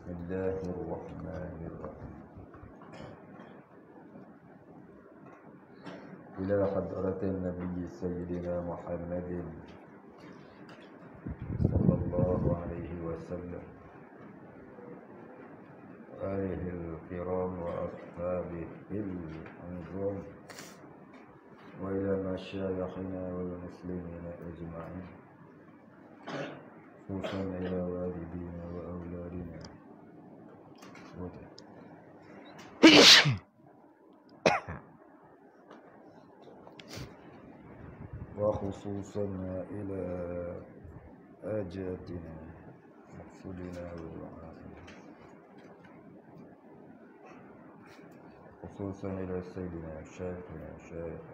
بسم الله الرحمن الرحيم. إلى حضرة النبي سيدنا محمد صلى الله عليه وسلم وآله الكرام وأصحابه الأنظار وإلى مشايخنا والمسلمين أجمعين، خصوصا إلى والدينا وأولادنا وخصوصا إلى آجاتنا مقصودنا ودعائنا، خصوصا إلى سيدنا شيخنا شيخ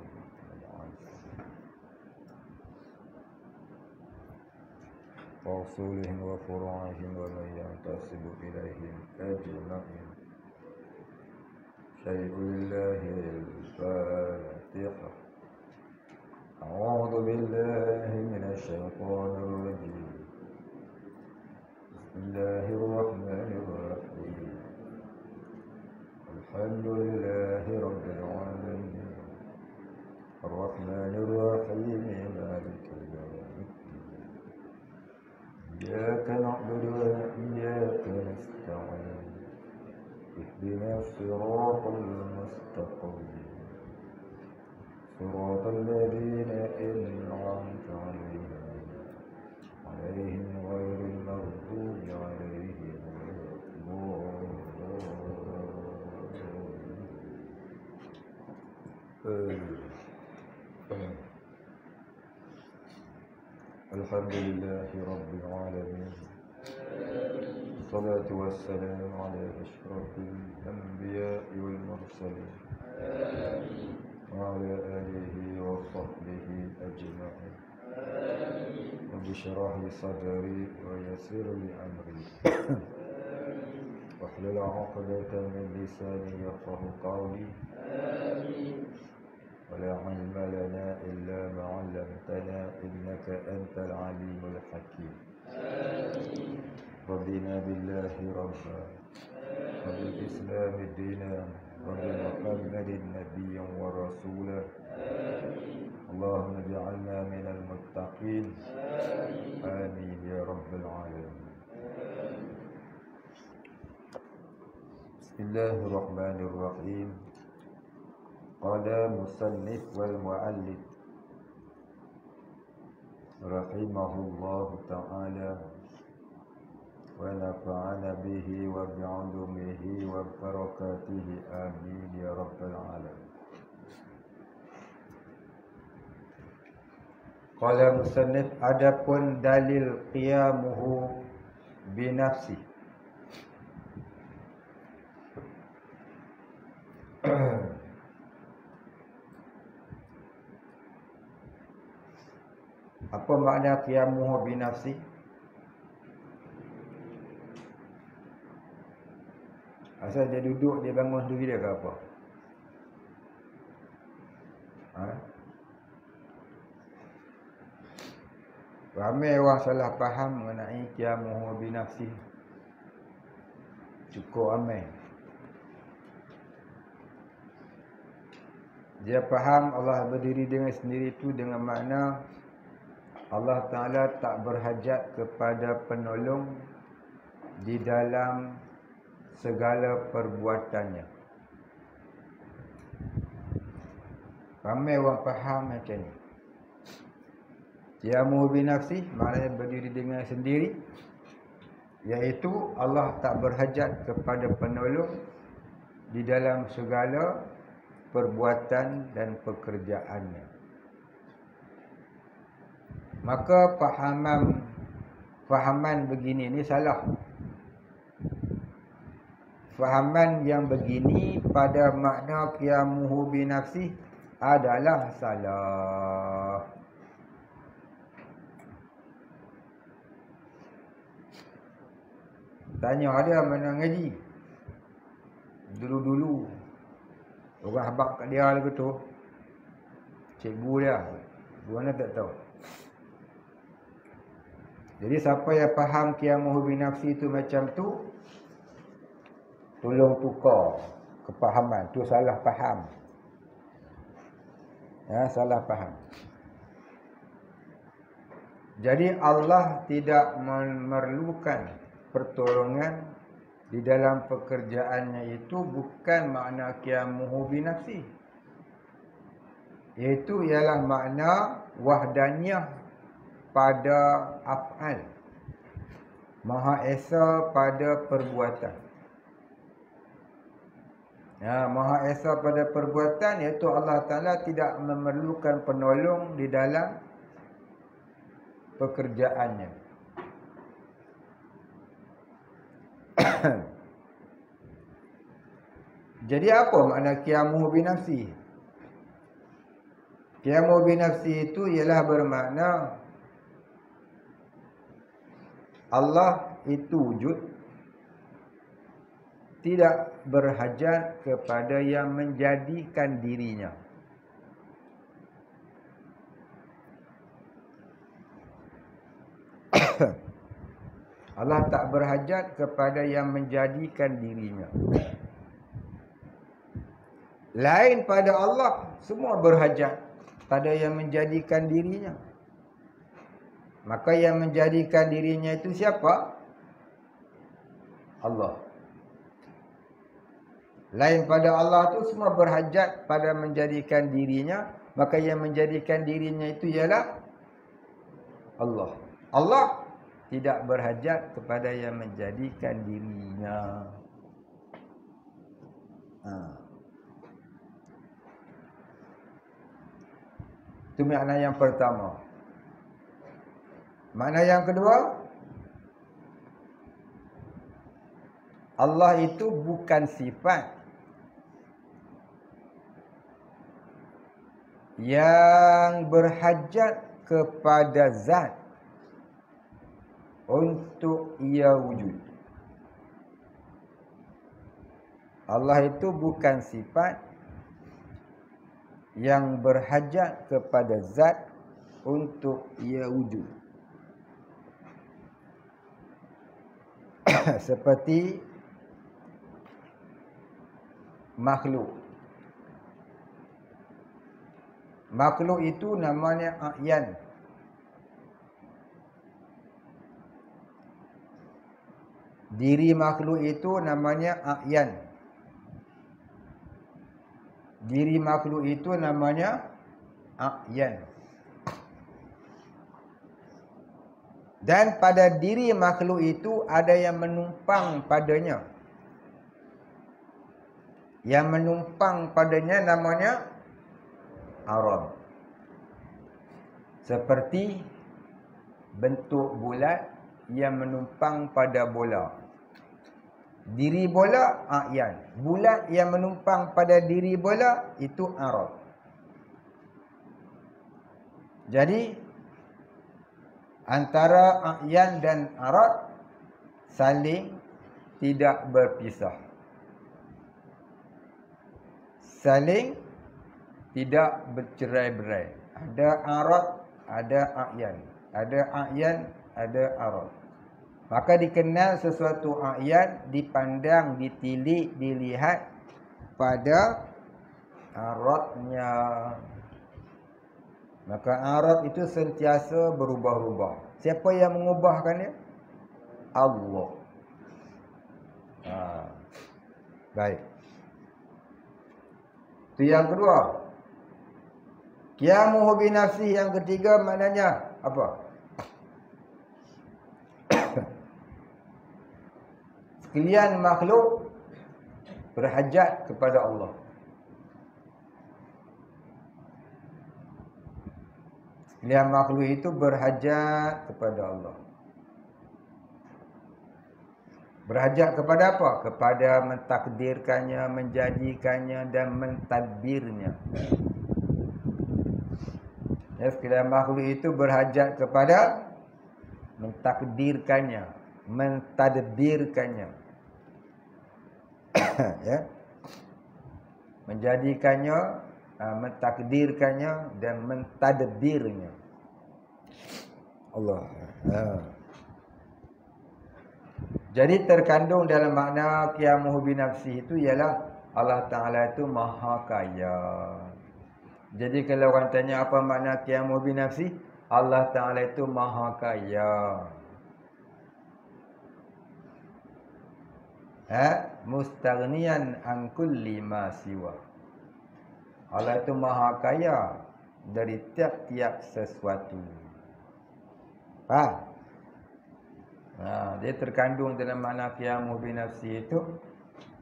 وأصولهم وفروعهم ومن ينتسب إليهم أجمعين. شيء لله الفاتحة. أعوذ بالله من الشيطان الرجيم. بسم الله الرحمن الرحيم. الحمد لله رب العالمين الرحمن الرحيم مالك يوم الدين. إياك نعبد وإياك نستعين. اهدنا الصراط المستقيم صراط الذين أنعمت عليهم غير المغضوب عليهم ولا الضالين. الحمد لله رب العالمين، الصلاة والسلام على أشرف الأنبياء والمرسلين وعلى آله وصحبه أجمعين. رب اشرح لي صدري ويسر لي أمري واحلل عقدة من لساني يفقهوا قولي. ولا علم لنا إلا ما علمتنا إنك أنت العليم الحكيم. رضينا بالله ربا وبالإسلام دينا وبمحمد نبيا ورسولا. اللهم اجعلنا من المتقين آمين يا رب العالمين. بسم الله الرحمن الرحيم. قال المصنف والمؤلف رحمه الله تعالى ونفعنا به وبعلومه وبركاته آمين يا رب العالمين. قال المصنف adapun dalil qiyamuhu binafsi. Apa makna qiyamuhu binafsi? Asal dia duduk, dia bangun sendiri dia ke apa? Ramai orang salah faham mengenai qiyamuhu binafsi. Cukup ramai. Dia faham Allah berdiri dengan sendiri itu dengan makna Allah Ta'ala tak berhajat kepada penolong di dalam segala perbuatannya. Ramai orang faham macam ni. Qiyamuhu binafsi maknanya berdiri dengan sendiri, iaitu Allah tak berhajat kepada penolong di dalam segala perbuatan dan pekerjaannya. Maka fahaman begini ni salah. Fahaman yang begini pada makna qiyamuhu binafsi adalah salah. Tanya ada mana ngaji dulu-dulu, orang habaq kat dia lagu tu, cikgu dia, mana tak tahu. Jadi siapa yang faham qiyamuhu binafsi itu macam tu, tolong tukar kepahaman. Tu salah faham. Ya, salah faham. Jadi Allah tidak memerlukan pertolongan di dalam pekerjaannya itu bukan makna qiyamuhu binafsi. Iaitu ialah makna wahdaniyah pada af'al. Maha Esa pada perbuatan. Ya, Maha Esa pada perbuatan iaitu Allah Ta'ala tidak memerlukan penolong di dalam pekerjaannya. Jadi apa makna qiyamuhu binafsi? Qiyamuhu binafsi itu ialah bermakna Allah itu wujud, tidak berhajat kepada yang menjadikan dirinya. Allah tak berhajat kepada yang menjadikan dirinya. Lain pada Allah, semua berhajat pada yang menjadikan dirinya. Maka yang menjadikan dirinya itu siapa? Allah. Lain pada Allah tu semua berhajat pada menjadikan dirinya. Maka yang menjadikan dirinya itu ialah Allah. Allah tidak berhajat kepada yang menjadikan dirinya. Itu makna yang pertama. Makna yang kedua, Allah itu bukan sifat yang berhajat kepada zat untuk ia wujud. Allah itu bukan sifat yang berhajat kepada zat untuk ia wujud. Seperti makhluk. Makhluk itu namanya a'yan. Diri makhluk itu namanya a'yan. Diri makhluk itu namanya a'yan. Dan pada diri makhluk itu ada yang menumpang padanya. Yang menumpang padanya namanya arad. Seperti bentuk bulat yang menumpang pada bola. Diri bola a'yan. Bulat yang menumpang pada diri bola itu arad. Jadi antara a'yan dan arad saling tidak berpisah. Saling tidak bercerai-berai. Ada arad, ada a'yan. Ada a'yan, ada arad. Maka dikenal sesuatu a'yan, dipandang, ditilik, dilihat pada aradnya. Maka arad itu sentiasa berubah-ubah. Siapa yang mengubahkannya? Allah. Baik. Itu yang kedua. Qiyamuhu binafsi yang ketiga maknanya apa? Sekalian makhluk berhajat kepada Allah. Sekalian makhluk itu berhajat kepada Allah. Berhajat kepada apa? Kepada mentakdirkannya, menjadikannya dan mentadbirnya. Ya, sekalian makhluk itu berhajat kepada mentakdirkannya, mentadbirkannya. Ya. Menjadikannya, mentakdirkannya dan mentadbirnya. Allah. Jadi terkandung dalam makna qiyamuhu binafsihi itu ialah Allah Ta'ala itu maha kaya. Jadi kalau orang tanya apa makna qiyamuhu binafsihi, Allah Ta'ala itu maha kaya. Mustaghniyan an kulli ma siwa. Allah itu maha kaya dari tiap-tiap sesuatu. Faham? Dia terkandung dalam makna qiyamuhu binafsi itu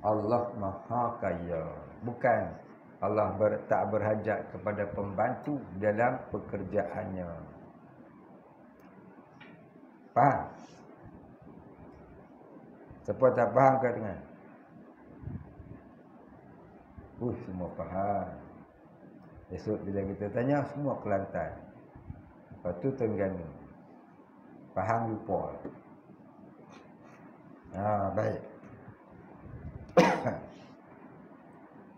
Allah maha kaya. Bukan Allah tak berhajat kepada pembantu dalam pekerjaannya. Faham? Siapa tak faham kat dengan? Semua faham. Esok bila kita tanya, semua Kelantan. Lepas tu Terengganu. Faham lupa. Baik.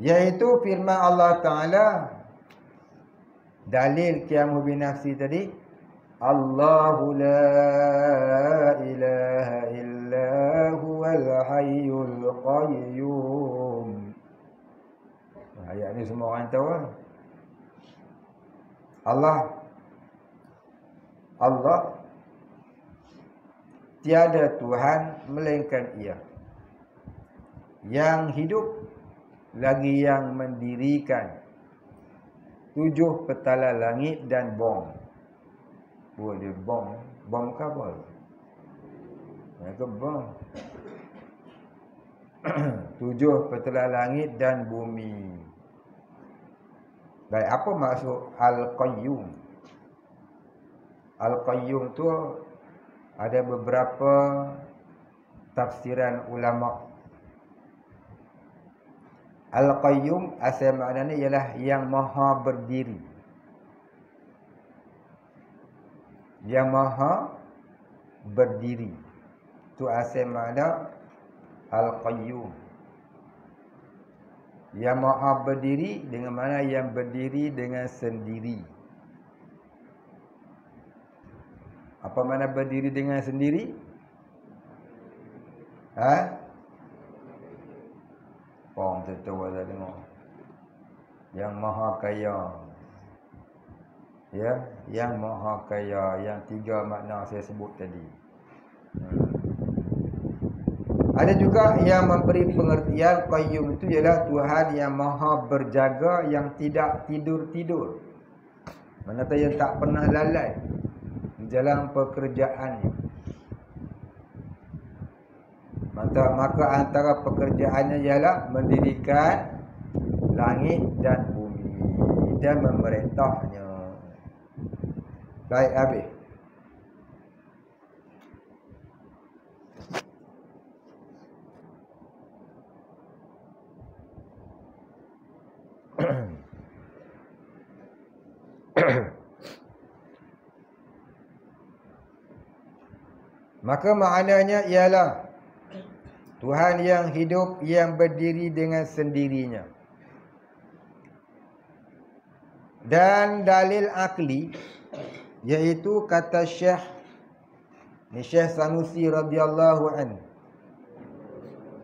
Iaitu firman Allah Ta'ala, dalil qiyamuhu binafsi tadi, Allahu la ilaha illa huwal hayyul qayyum. Ayat ni semua orang tahu kan? Allah tiada Tuhan melainkan Ia, yang hidup lagi yang mendirikan 7 petala langit dan bom. Buat dia bom kabel. Ke bom. 7 petala langit dan bumi. Baik, apa maksud Al-Qayyum? Al-Qayyum tu ada beberapa tafsiran ulama. Al-Qayyum asal maknanya ialah yang maha berdiri. Yang maha berdiri. Tu asal makna Al-Qayyum. Yang maha berdiri dengan mana yang berdiri dengan sendiri. Apa makna berdiri dengan sendiri? Orang tertawa dah tengok. Yang maha kaya. Ya, yang maha kaya. Yang 3 makna saya sebut tadi. Ada juga yang memberi pengertian qayyum itu ialah Tuhan yang maha berjaga, yang tidak tidur-tidur. Maksudnya yang tak pernah lalai di dalam pekerjaannya. Maka antara pekerjaannya ialah mendirikan langit dan bumi dan memerintahnya. Baik, habis. Maka maknanya ialah Tuhan yang hidup, yang berdiri dengan sendirinya. Dan dalil akli, iaitu kata Syekh Sanusi radhiyallahu anhu,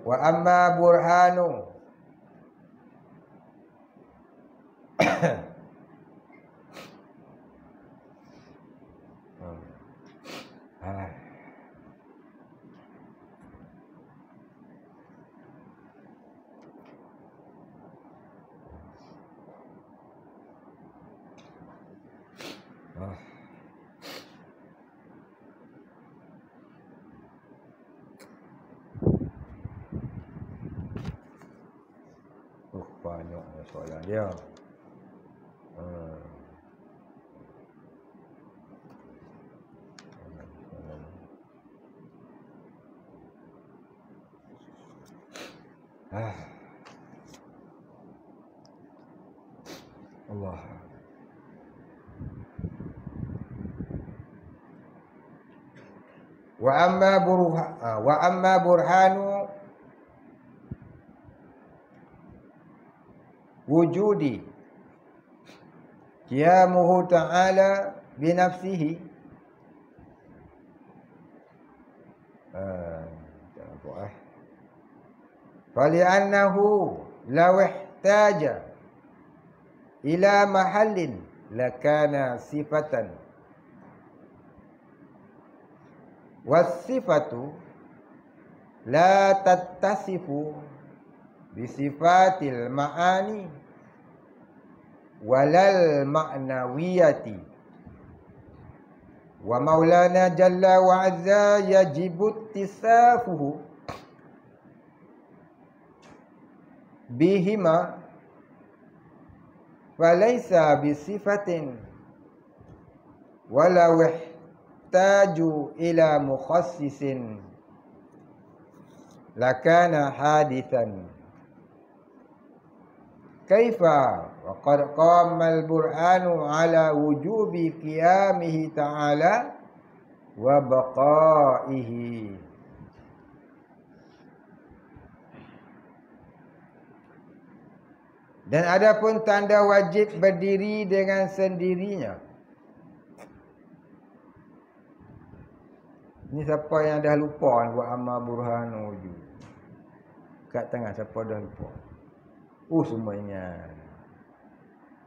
wa amma burhanu banyak soalan dia. Allah. Wa amma burhanu wujudi qiyamuhu ta'ala binafsihi. apa fali'annahu law ihtaja ila mahallin lakana sifatan was-sifatu la tattasifu bisifatil ma'ani walal ma'nawiyati wa maulana jalla wa azza yajibu ittisafuhu bihima walaysa bisifatin walau ihtaju ila mukhassisin lakana hadithan kaifa wa qad qama al-burhanu ala wujubi qiyamihi ta'ala wa baqaihi. Dan adapun tanda wajib berdiri dengan sendirinya. Ni siapa yang dah lupa buat amal burhanu wujud? Kat tengah siapa dah lupa? Semua ingat.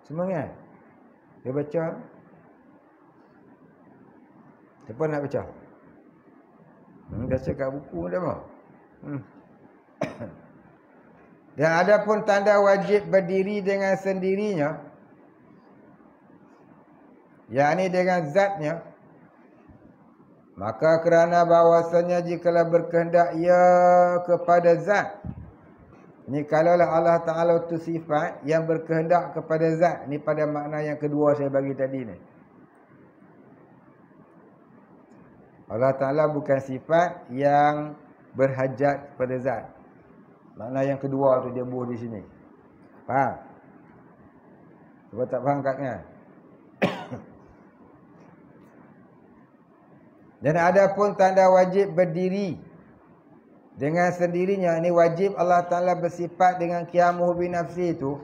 Semua ingat? Dia baca? Siapa nak baca? Dah cakap buku dah mau. Dan adapun tanda wajib berdiri dengan sendirinya, yakni dengan zatnya, maka kerana bahawasanya jikalau berkehendak ia kepada zat. Ni kalaulah Allah Ta'ala itu sifat yang berkehendak kepada zat. Ni pada makna yang kedua saya bagi tadi ni. Allah Ta'ala bukan sifat yang berhajat kepada zat. Makna yang kedua tu dia buah di sini. Faham? Cuba tak faham katnya. Dan ada pun tanda wajib berdiri dengan sendirinya. Ini wajib Allah Ta'ala bersifat dengan qiyamuhu binafsi itu.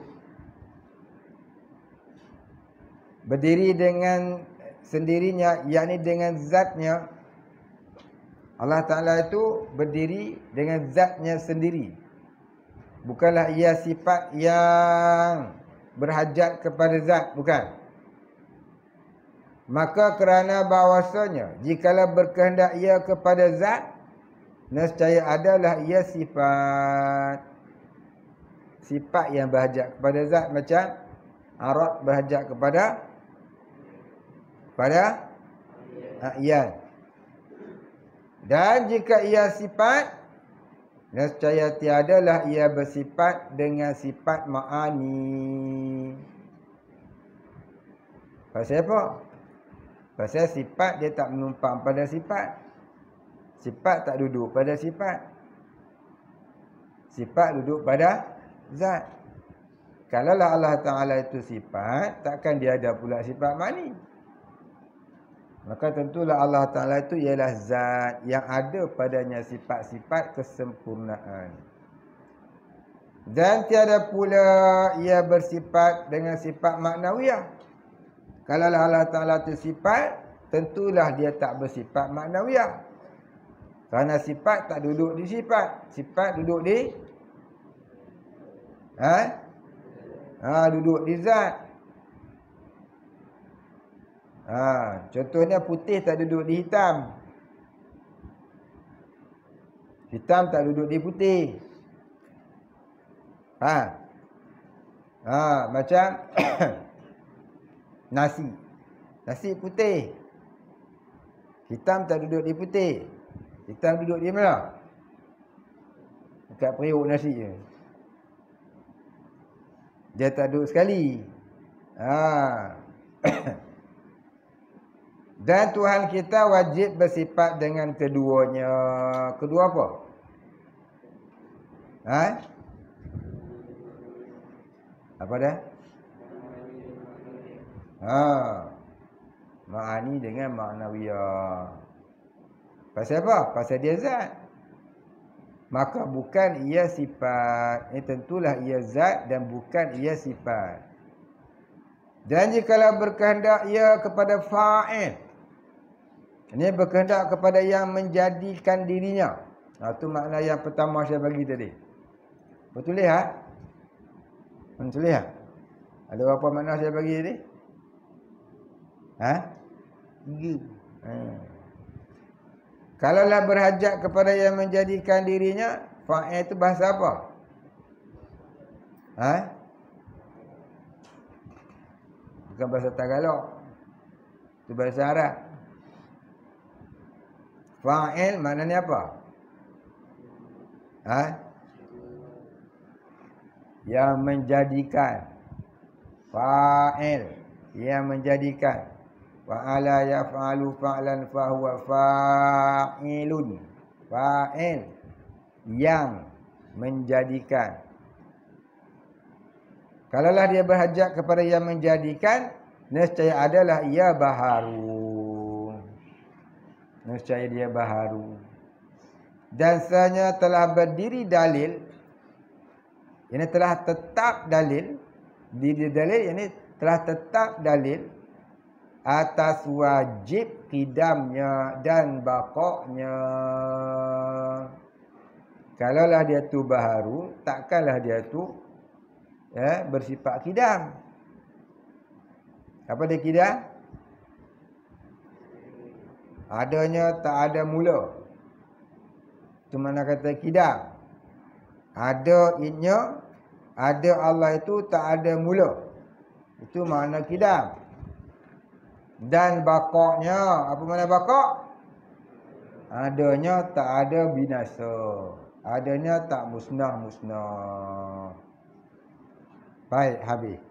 Berdiri dengan sendirinya, yakni dengan zatnya. Allah Ta'ala itu berdiri dengan zatnya sendiri. Bukanlah ia sifat yang berhajat kepada zat. Bukan. Maka kerana bahawasanya jikalau berkehendak ia kepada zat, nescaya adalah ia sifat yang berhajat kepada zat. Macam arad berhajat kepada a'yan. Dan jika ia sifat, nescaya tiadalah ia bersifat dengan sifat ma'ani. Pasal apa? Pasal sifat dia tak menumpang pada sifat. Sifat tak duduk pada sifat. Sifat duduk pada zat. Kalaulah Allah Ta'ala itu sifat, takkan dia ada pula sifat ma'ani. Maka tentulah Allah Ta'ala itu ialah zat yang ada padanya sifat-sifat kesempurnaan. Dan tiada pula ia bersifat dengan sifat maknawiyah. Kalau Allah Ta'ala itu sifat, tentulah dia tak bersifat maknawiyah. Kerana sifat tak duduk di sifat. Sifat duduk di duduk di zat. Contohnya putih tak duduk di hitam. Hitam tak duduk di putih. Macam nasi. Nasi putih. Hitam tak duduk di putih. Hitam duduk di mana? Dekat periuk nasi je. Dia tak duduk sekali. Dan Tuhan kita wajib bersifat dengan keduanya. Kedua apa? Apa dah? Ma'ani dengan ma'nawiyah. Pasal apa? Pasal dia zat. Maka bukan ia sifat. Tentulah ia zat dan bukan ia sifat. Dan jikalau berkehendak ia kepada fa'il, ini berkehendak kepada yang menjadikan dirinya. Itu makna yang pertama saya bagi tadi. Betul lihat? Betul lihat? Ada berapa makna saya bagi tadi? Tiga. Kalaulah berhajat kepada yang menjadikan dirinya, fa'il itu bahasa apa? Bukan bahasa Tagalog. Itu bahasa Arab. Fa'il maknanya apa? Yang menjadikan. Fa'il yang menjadikan. Fa'ala yaf'alu fa'lan fahuwa fa'ilun. Fa'il yang menjadikan. Kalaulah dia berhajat kepada yang menjadikan, nescaya adalah ia baharu. Nescaya dia baharu. Dan sebenarnya telah berdiri dalil. Ini telah tetap dalil. Diri dalil ini telah tetap dalil atas wajib qidamnya dan baqa'nya. Kalaulah dia tu baharu, takkanlah dia tu bersifat qidam. Apa dia qidam? Adanya tak ada mula. Itu mana kata qidam. Ada inya, ada Allah itu tak ada mula. Itu makna qidam. Dan baqa'nya, apa makna baqa'? Adanya tak ada binasa. Adanya tak musnah-musnah. Baik, habis.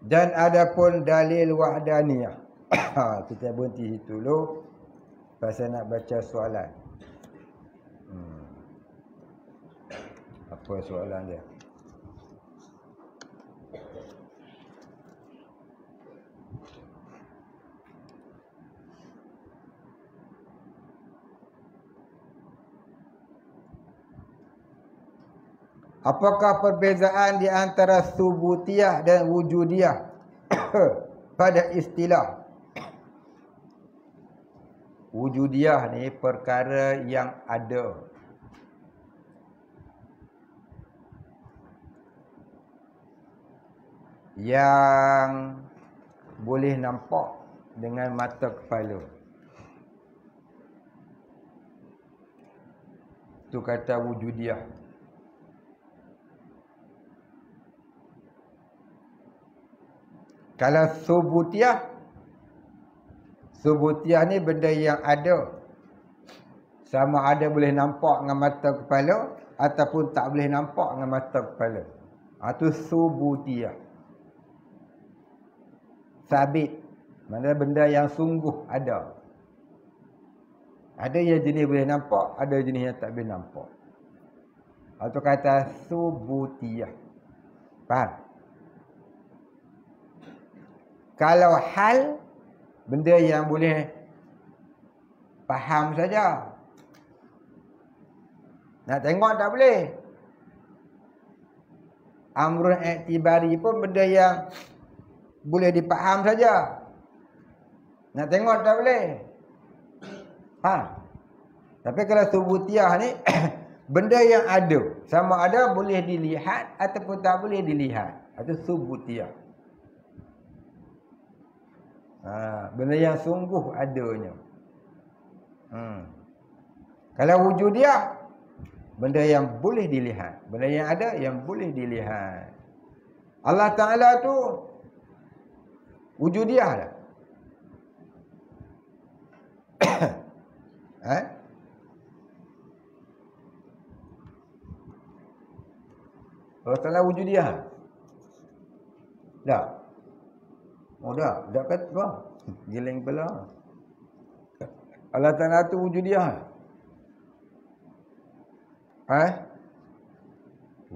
Dan adapun dalil wahdaniyah. Kita berhenti situ dulu. Pasal nak baca soalan. Apa soalan dia? Apakah perbezaan di antara subutiyah dan wujudiyah pada istilah? Wujudiyah ni perkara yang ada. Yang boleh nampak dengan mata kepala. Itu kata wujudiyah. Kalau subutiyah, subutiyah ni benda yang ada. Sama ada boleh nampak dengan mata kepala ataupun tak boleh nampak dengan mata kepala. Itu subutiyah. Sabit. Maksudnya benda yang sungguh ada. Ada yang jenis boleh nampak, ada jenis yang tak boleh nampak. Itu kata subutiyah. Faham? Kalau hal, benda yang boleh faham saja. Nak tengok tak boleh. Amrun i'tibari pun benda yang boleh dipaham saja. Nak tengok tak boleh. Tapi kalau subutiyah ni, benda yang ada. Sama ada boleh dilihat ataupun tak boleh dilihat. Itu subutiyah. Benda yang sungguh adanya. Kalau wujudiyah, benda yang boleh dilihat. Benda yang ada yang boleh dilihat. Allah Ta'ala tu wujudiyah lah. Allah Ta'ala wujudiyah. Dah. Oh dah kata apa? Geleng kepala. Allah Ta'ala tu wujudiyah.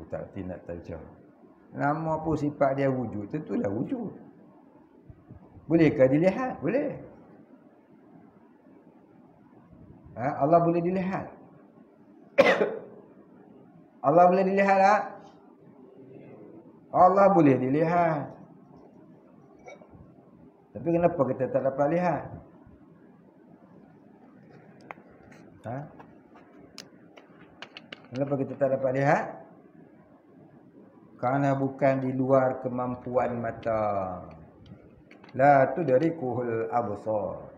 Tak nak tajam. Nama apa sifat dia wujud? Tentulah wujud. Bolehkah dilihat? Boleh. Allah boleh dilihat. Allah boleh dilihat tak? Allah boleh dilihat. Tapi kenapa kita tak dapat lihat? Kenapa kita tak dapat lihat? Karena bukan di luar kemampuan mata. La tudrikuhul absar.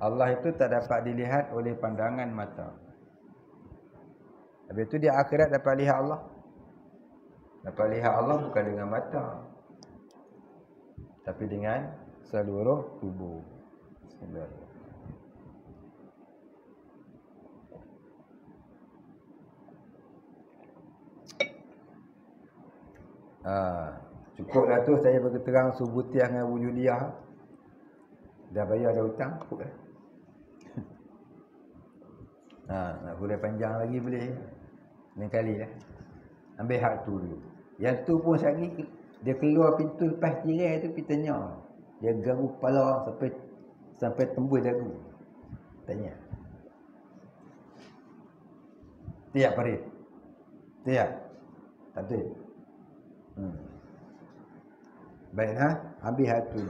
Allah itu tak dapat dilihat oleh pandangan mata. Habis itu di akhirat dapat lihat Allah. Dapat lihat Allah bukan dengan mata, tapi dengan seluruh tubuh. Bismillahirrahmanirrahim. Cukuplah tu saya bagi terang Subutiah dengan Wujudiah. Dah bayar dah hutang, cukup dah. Nak boleh panjang lagi boleh. Lain kali lah. Ambil hak tu dulu. Yang tu pun sekali dia keluar pintu lepas tirai tu pergi tanya. Dia ganggu kepala sampai tembus dagu. Tanya. Tiap Farid. Tiap. Tak betul. Baik, ambil hak tu.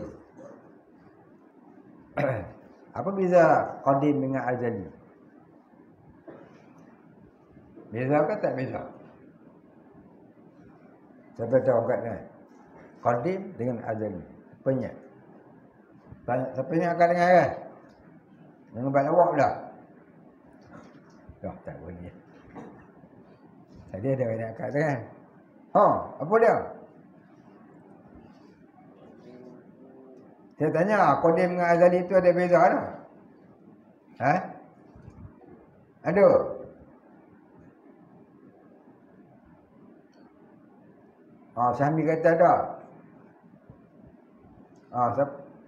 Apa beza qadim dengan azali? Beza ke tak beza? Siapa tahu kat ni? Qadim dengan azali. Apanya? Siapa yang akan dengar kan? Dengan buat lawak pula. Tak boleh. Tadi ada orang nak kata kan? Apa dia? Saya tanya, qadim dengan azali itu ada beza tak? Ada? Syahmi kata ada.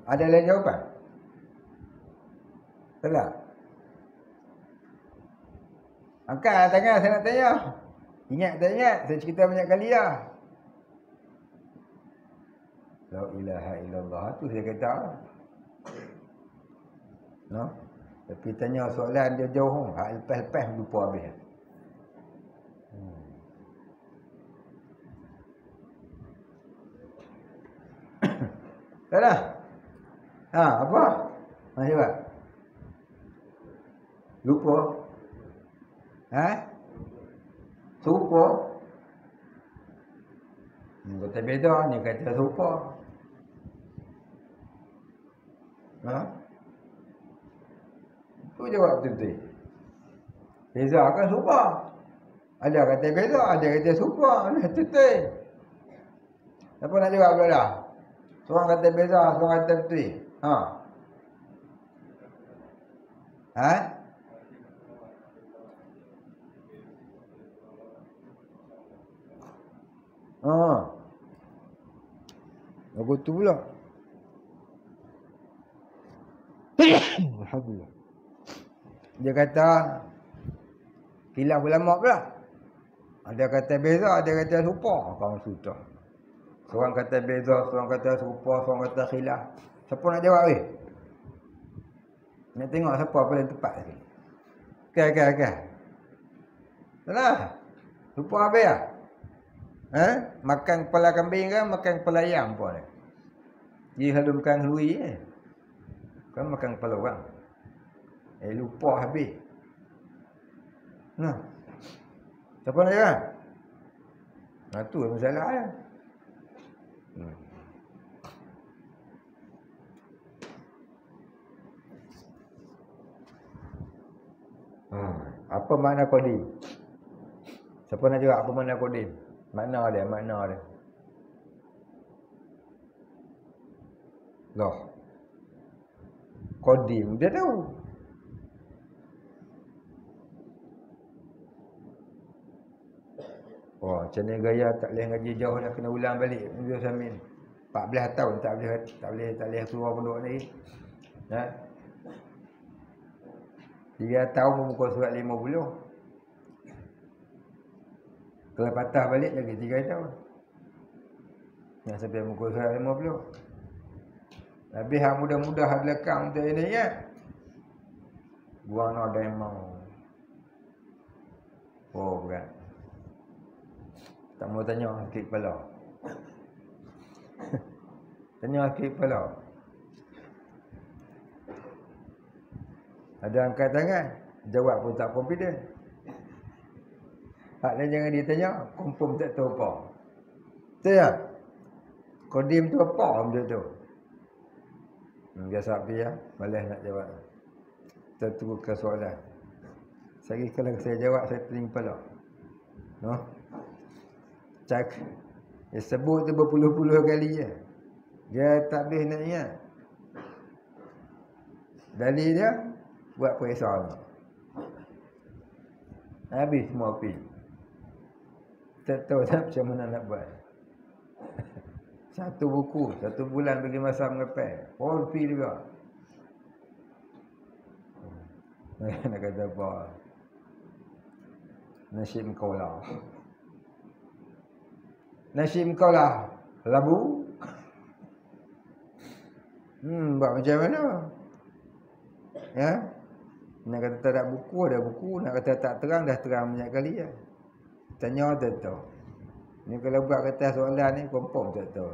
Ada lain jawapan? Salah? Angkat tangan saya nak tanya. Ingat tak ingat? Saya cerita banyak kali lah. La ilaha illallah tu saya kata. No? Tapi tanya soalan dia jauh. Lepas-lepas lupa habis. Tak dah? Apa? Jawab. Lupa? Serupa? Kata beza, ni kata serupa. Tu jawab betul-betul. Beza kan serupa. Ada kata beza, ada kata serupa. Betul-betul. Siapa nak jawab pula dah? Seorang kata beza, seorang kata betul. Aku tu pula. Alhamdulillah. Dia kata khilaf ulama pula. Ada kata beza, ada kata serupa. Kamu sudah. Seorang kata beza, seorang kata serupa, seorang kata khilaf. Siapa nak jawab weh? Nak tengok siapa paling tepat ni. Okey. Salah. Lupa habis ah? Makan kepala kambing ke makan kepala ayam pun ni? Dia selalu makan hlui kan makan kepala orang. Lupa habis. Siapa nak jawab? Tu masalah dia. Apa makna qadim? Siapa nak jawab apa makna qadim? Makna dia. Loh. Qadim dia tahu. Macam ni gaya tak boleh ngaji jauh dah kena ulang balik. Dia Samin. 14 tahun tak boleh keluar pondok ni. 3 tahun membuka surat 50. Kalau patah balik lagi 3 tahun. Yang sampai muka surat 50. Habis hak mudah-mudah hak belakang untuk ini ya. Buang ada yang mau. Berat. Tak mau tanya sakit kepala. Tanya kaki kepala. Ada angkat tangan, jawab pun tak confident. Hak lain jangan ditanya, confirm tak tahu apa. Betul tak? Kodim tu apa macam tu? Biasa api ya, malas nak jawab. Tertukar soalan. Saya kalau saya jawab, saya pening kepala. No? Cak. Dia sebut tu berpuluh-puluh kali je. Dia tak boleh nak ingat. Dalil dia, buat periksa. Habis semua api. Tak tahu tak macam mana nak buat. Satu buku, 1 bulan bagi masa mengepai. All fee juga. Nak kata apa? Nasib kau lah. Nasib kau lah. Labu. Buat macam mana? Ya? Nak kata tak ada buku, ada buku. Nak kata tak terang, dah terang banyak kali ya. Tanya tak tahu. Ni kalau buat kata soalan ni, confirm tak tahu.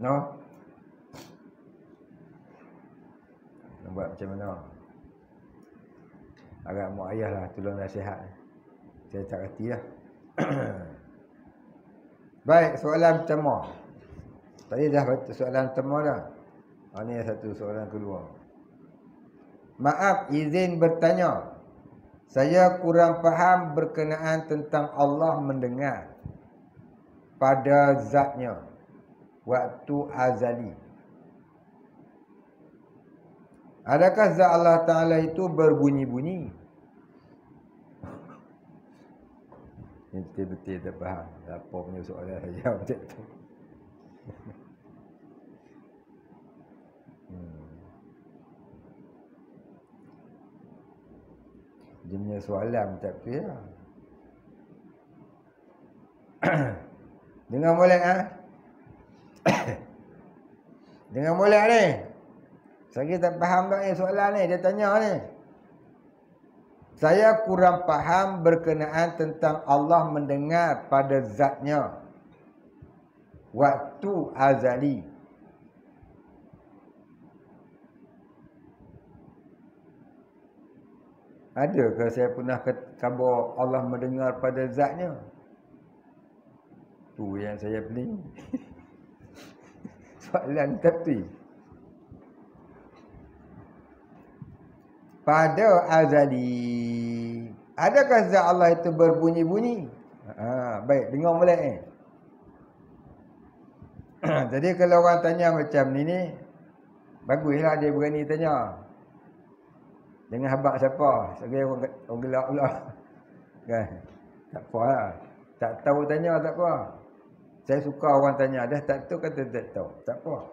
No? Nak buat macam mana? Agak mak ayah lah tolong nasihat. Saya tak kerti lah. Baik, soalan pertama. Tadi dah soalan pertama dah. Ini satu soalan kedua. Maaf, izin bertanya. Saya kurang faham berkenaan tentang Allah mendengar pada zatnya waktu azali. Adakah zat Allah Ta'ala itu berbunyi-bunyi? Betul-betul tak faham. Apa punya soalan saya jawab macam tu. Dia punya soalan tak clear. Dengar molek ha? Dengar molek ni. Saya tak faham tak ni soalan ni. Dia tanya ni. Saya kurang faham berkenaan tentang Allah mendengar pada zatnya waktu azali. Adakah saya pernah khabar Allah mendengar pada zatnya? Tu yang saya pening. Soalan tapi pada azali, adakah zat Allah itu berbunyi-bunyi? Baik, dengar molek ni. Jadi kalau orang tanya macam ni, baguslah dia berani tanya. Dengan habaq siapa? Sebagai orang gelak pula. Kan? Tak apa lah. Tak tahu tanya tak apa. Saya suka orang tanya. Dah tak tahu kata tak tahu. Tak apa.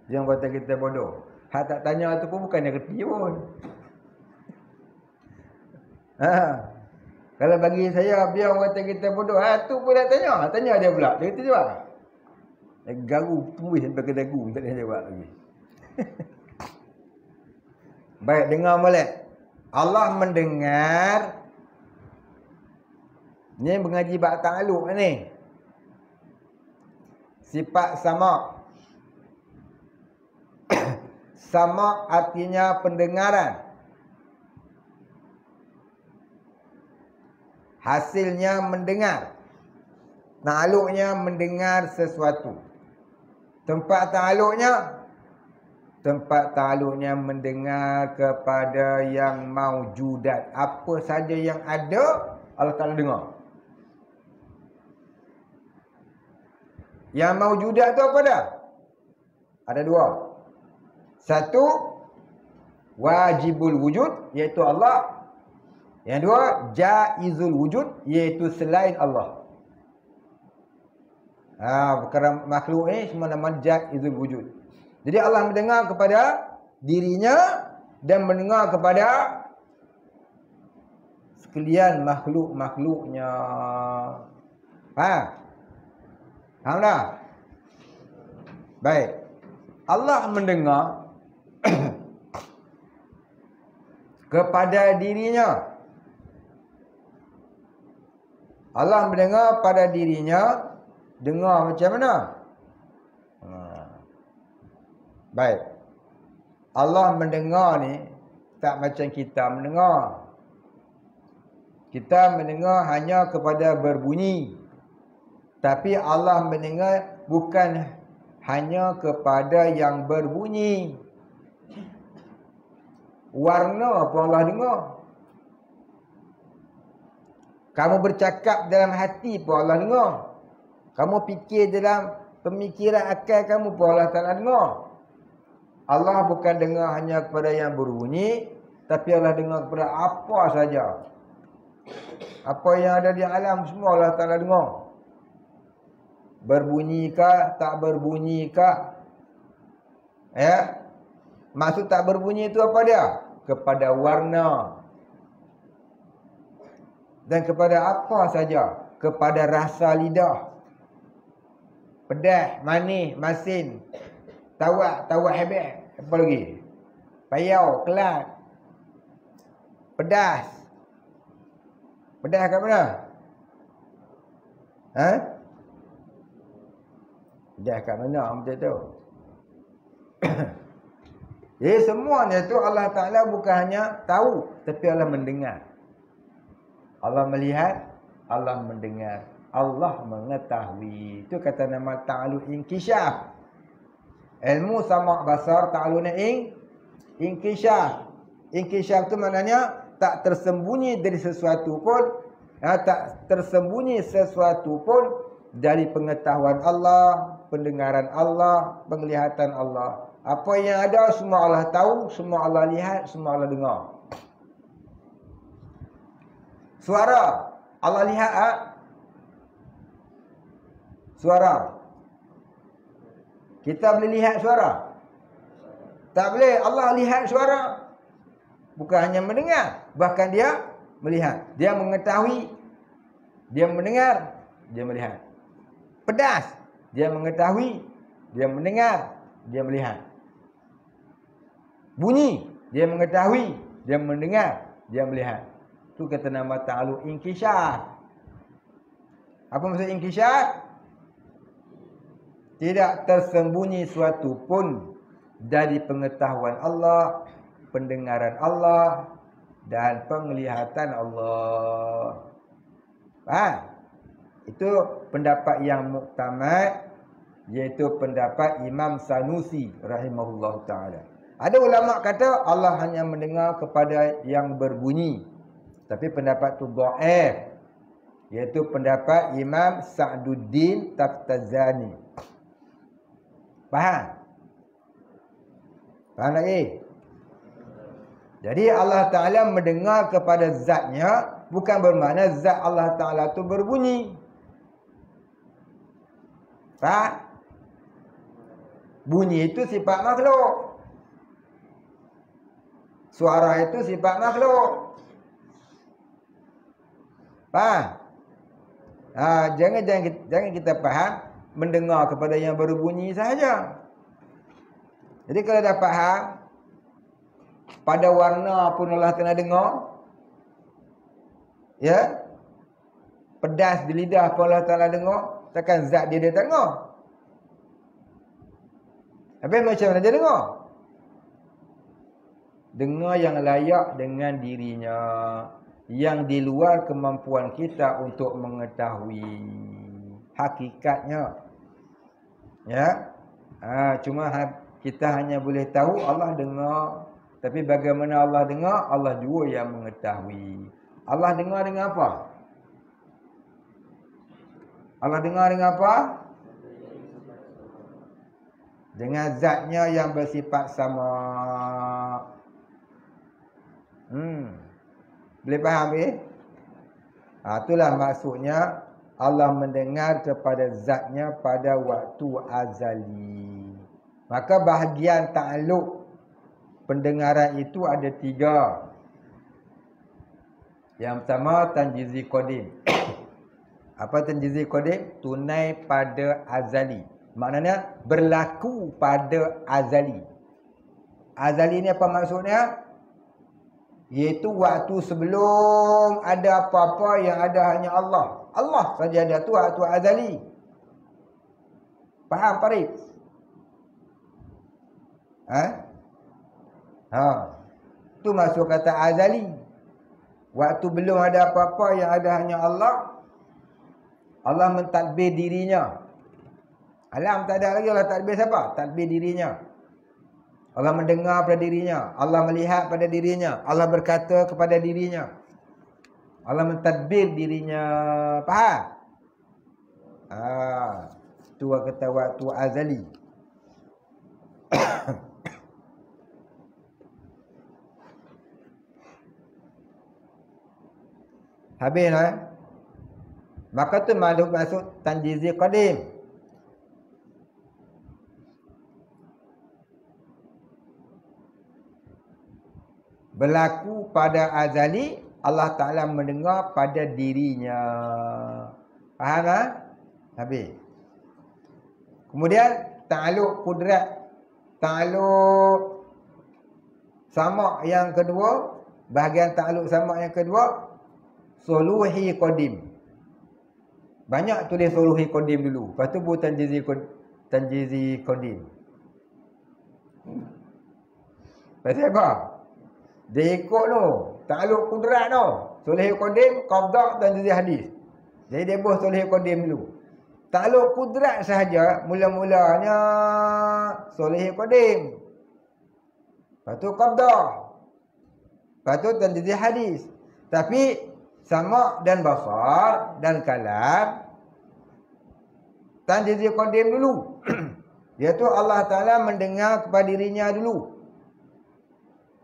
Jangan kata kita bodoh. Hak tak tanya tu pun bukannya kerti pun. Kalau bagi saya, biar orang kata kita bodoh. Tu pun nak tanya. Tanya dia pula. Dia kata jawab. Garu tulis sampai ke dagu. Tak boleh jawab lagi. Baik, dengar molek. Allah mendengar. Ni mengaji bab ta'aluk ni. Sifat sama. Sama artinya pendengaran. Hasilnya mendengar. Ta'aluknya mendengar sesuatu. Tempat ta'aluknya. Tempat ta'aluknya mendengar kepada yang maujudat. Apa saja yang ada, Allah Ta'ala dengar. Yang maujudat tu apa dah? Ada 2. Satu, wajibul wujud, iaitu Allah. Yang 2, jaizul wujud, iaitu selain Allah. Perkara makhluk ni semua nama jaizul wujud. Jadi Allah mendengar kepada dirinya dan mendengar kepada sekalian makhluk-makhluknya. Faham tak? Baik. Allah mendengar kepada dirinya. Allah mendengar pada dirinya. Dengar macam mana? Baik. Allah mendengar ni tak macam kita mendengar. Kita mendengar hanya kepada berbunyi. Tapi Allah mendengar bukan hanya kepada yang berbunyi. Warna pun Allah dengar. Kamu bercakap dalam hati pun Allah dengar. Kamu fikir dalam pemikiran akal kamu pun Allah Ta'ala dengar. Allah bukan dengar hanya kepada yang berbunyi, tapi Allah dengar kepada apa saja. Apa yang ada di alam semua Allah Ta'ala dengar. Berbunyikah, tak berbunyikah? Ya? Maksud tak berbunyi itu apa dia? Kepada warna. Dan kepada apa saja. Kepada rasa lidah. Pedas, manis, masin. Tawak habis. Apa lagi? Payau, kelat. Pedas. Pedas kat mana? Ha? Pedas kat mana? Macam tu. Jadi semuanya tu Allah Ta'ala bukan hanya tahu, tapi Allah mendengar. Allah melihat, Allah mendengar, Allah mengetahui. Itu kata nama ta'alluq inkishaf. Ilmu sama basar ta'alluqnya inkishaf. Inkishaf tu maknanya tak tersembunyi dari sesuatu pun, tak tersembunyi sesuatu pun dari pengetahuan Allah, pendengaran Allah, penglihatan Allah. Apa yang ada semua Allah tahu, semua Allah lihat, semua Allah dengar. Suara Allah lihat suara. Kita boleh lihat suara? Tak boleh. Allah lihat suara. Bukan hanya mendengar, bahkan dia melihat. Dia mengetahui, dia mendengar, dia melihat. Pedas, dia mengetahui, dia mendengar, dia melihat. Bunyi, dia mengetahui, dia mendengar, dia melihat. Itu kata nama ta'alluq inkishaf. Apa maksud inkishaf? Tidak tersembunyi suatu pun dari pengetahuan Allah, pendengaran Allah dan penglihatan Allah. Faham? Itu pendapat yang muktamad, iaitu pendapat Imam Sanusi rahimahullah ta'ala. Ada ulama kata Allah hanya mendengar kepada yang berbunyi. Tapi pendapat tu dhaif, iaitu pendapat Imam Sa'duddin Taftazani. Faham? Faham lagi? Jadi Allah Ta'ala mendengar kepada zatnya, bukan bermakna zat Allah Ta'ala tu berbunyi. Faham? Bunyi itu sifat makhluk. Suara itu sifat makhluk. Faham? Jangan kita faham mendengar kepada yang berbunyi sahaja. Jadi kalau dah faham, pada warna pun Allah kena dengar. Ya? Pedas di lidah pun Allah Ta'ala dengar. Takkan zat dia tak dengar. Habis macam mana dia dengar? Dengar yang layak dengan dirinya, yang di luar kemampuan kita untuk mengetahui hakikatnya. Ya, cuma kita hanya boleh tahu Allah dengar. Tapi bagaimana Allah dengar, Allah jua yang mengetahui. Allah dengar dengan apa? Allah dengar dengan apa? Dengan zatnya yang bersifat sama. Boleh faham itulah maksudnya Allah mendengar kepada zatnya pada waktu azali. Maka bahagian ta'alluq pendengaran itu ada 3. Yang pertama tanjizi qadim. Apa tanjizi qadim? Tunai pada azali. Maknanya berlaku pada azali. Azali ni apa maksudnya? Iaitu waktu sebelum ada apa-apa, yang ada hanya Allah. Allah saja ada tu waktu azali. Faham, Farid? Ha. Tu masuk kata azali. Waktu belum ada apa-apa, yang ada hanya Allah. Allah mentadbir dirinya. Alam tak ada lagi, Allah tadbir siapa? Tadbir dirinya. Allah mendengar pada dirinya. Allah melihat pada dirinya. Allah berkata kepada dirinya. Allah mentadbir dirinya. Faham? Tu kata waktu azali. Habis lah. Maka tu masuk tanjizi qadim. Berlaku pada azali, Allah Ta'ala mendengar pada dirinya. Faham tak? Habis. Kemudian ta'aluk kudrat, ta'aluk sama yang kedua, bahagian ta'aluk sama yang kedua, suluhi qadim. Banyak tulis suluhi qadim dulu, lepas tu buat tanjizi qadim. Pasal apa? Dia ikut tu, ta'aluk kudrat tu, suluhi qadim, qabdah, tanjizi hadis. Jadi dia buat suluhi qadim dulu. Ta'aluk kudrat sahaja, mula-mulanya suluhi qadim. Lepas tu qabdah. Lepas tu tanjizi hadis. Tapi sama' dan basar dan kalam, tanjizi qadim dulu. Iaitu Allah Ta'ala mendengar kepada dirinya dulu.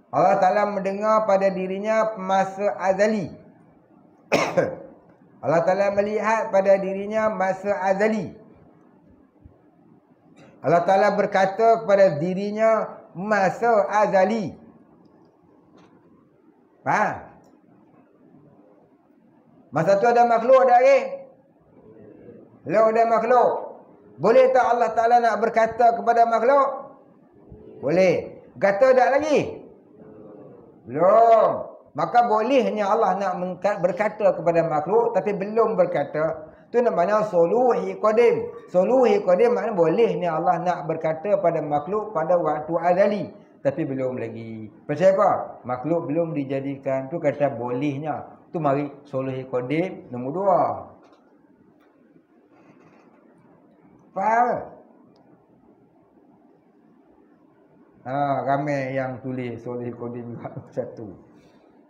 Allah Ta'ala mendengar pada dirinya masa azali. Allah Ta'ala melihat pada dirinya masa azali. Allah Ta'ala berkata kepada dirinya masa azali. Faham? Masa tu ada makhluk ada lagi? Belum ada makhluk. Boleh tak Allah Ta'ala nak berkata kepada makhluk? Boleh. Kata tak lagi? Belum. Maka bolehnya Allah nak berkata kepada makhluk tapi belum berkata. Itu namanya suluhi qadim. Suluhi qadim maknanya bolehnya Allah nak berkata pada makhluk pada waktu azali. Tapi belum lagi. Pasal apa? Makhluk belum dijadikan. Tu kata bolehnya. Tu mari suluhi qadim nombor 2. Faham? Ramai yang tulis suluhi qadim juga satu.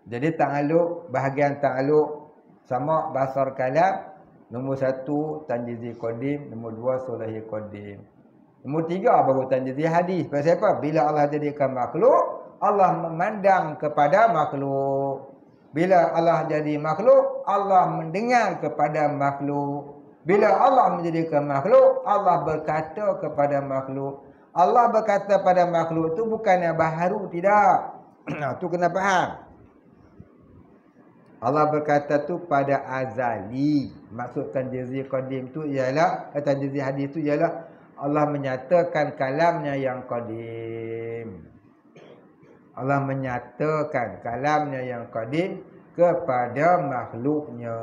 Jadi ta'aluk, bahagian ta'aluk sama basar kalam, nombor 1 tanjizi qadim, nombor 2 suluhi qadim. Nombor 3 baru tanjizi hadis. Pasal apa? Bila Allah jadikan makhluk, Allah memandang kepada makhluk. Bila Allah jadi makhluk, Allah mendengar kepada makhluk. Bila Allah menjadikan makhluk, Allah berkata kepada makhluk. Allah berkata pada makhluk tu bukannya baharu, tidak. Tu kena faham. Allah berkata tu pada azali. Maksud tanjizi qadim tu ialah, tanjizi hadis tu ialah Allah menyatakan kalamnya yang qadim. Allah menyatakan kalamnya yang qadim kepada makhluknya.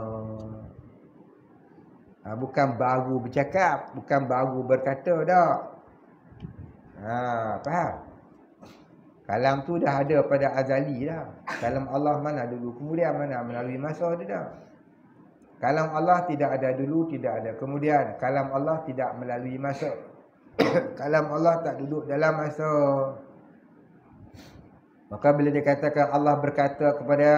Bukan baru bercakap, bukan baru berkata dah. Faham? Kalam tu dah ada pada azali dah. Kalam Allah mana dulu kemudian, mana melalui masa dia dah. Kalam Allah tidak ada dulu, tidak ada kemudian. Kalam Allah tidak melalui masa. Kalam Allah tak duduk dalam masa. Maka bila dikatakan Allah berkata kepada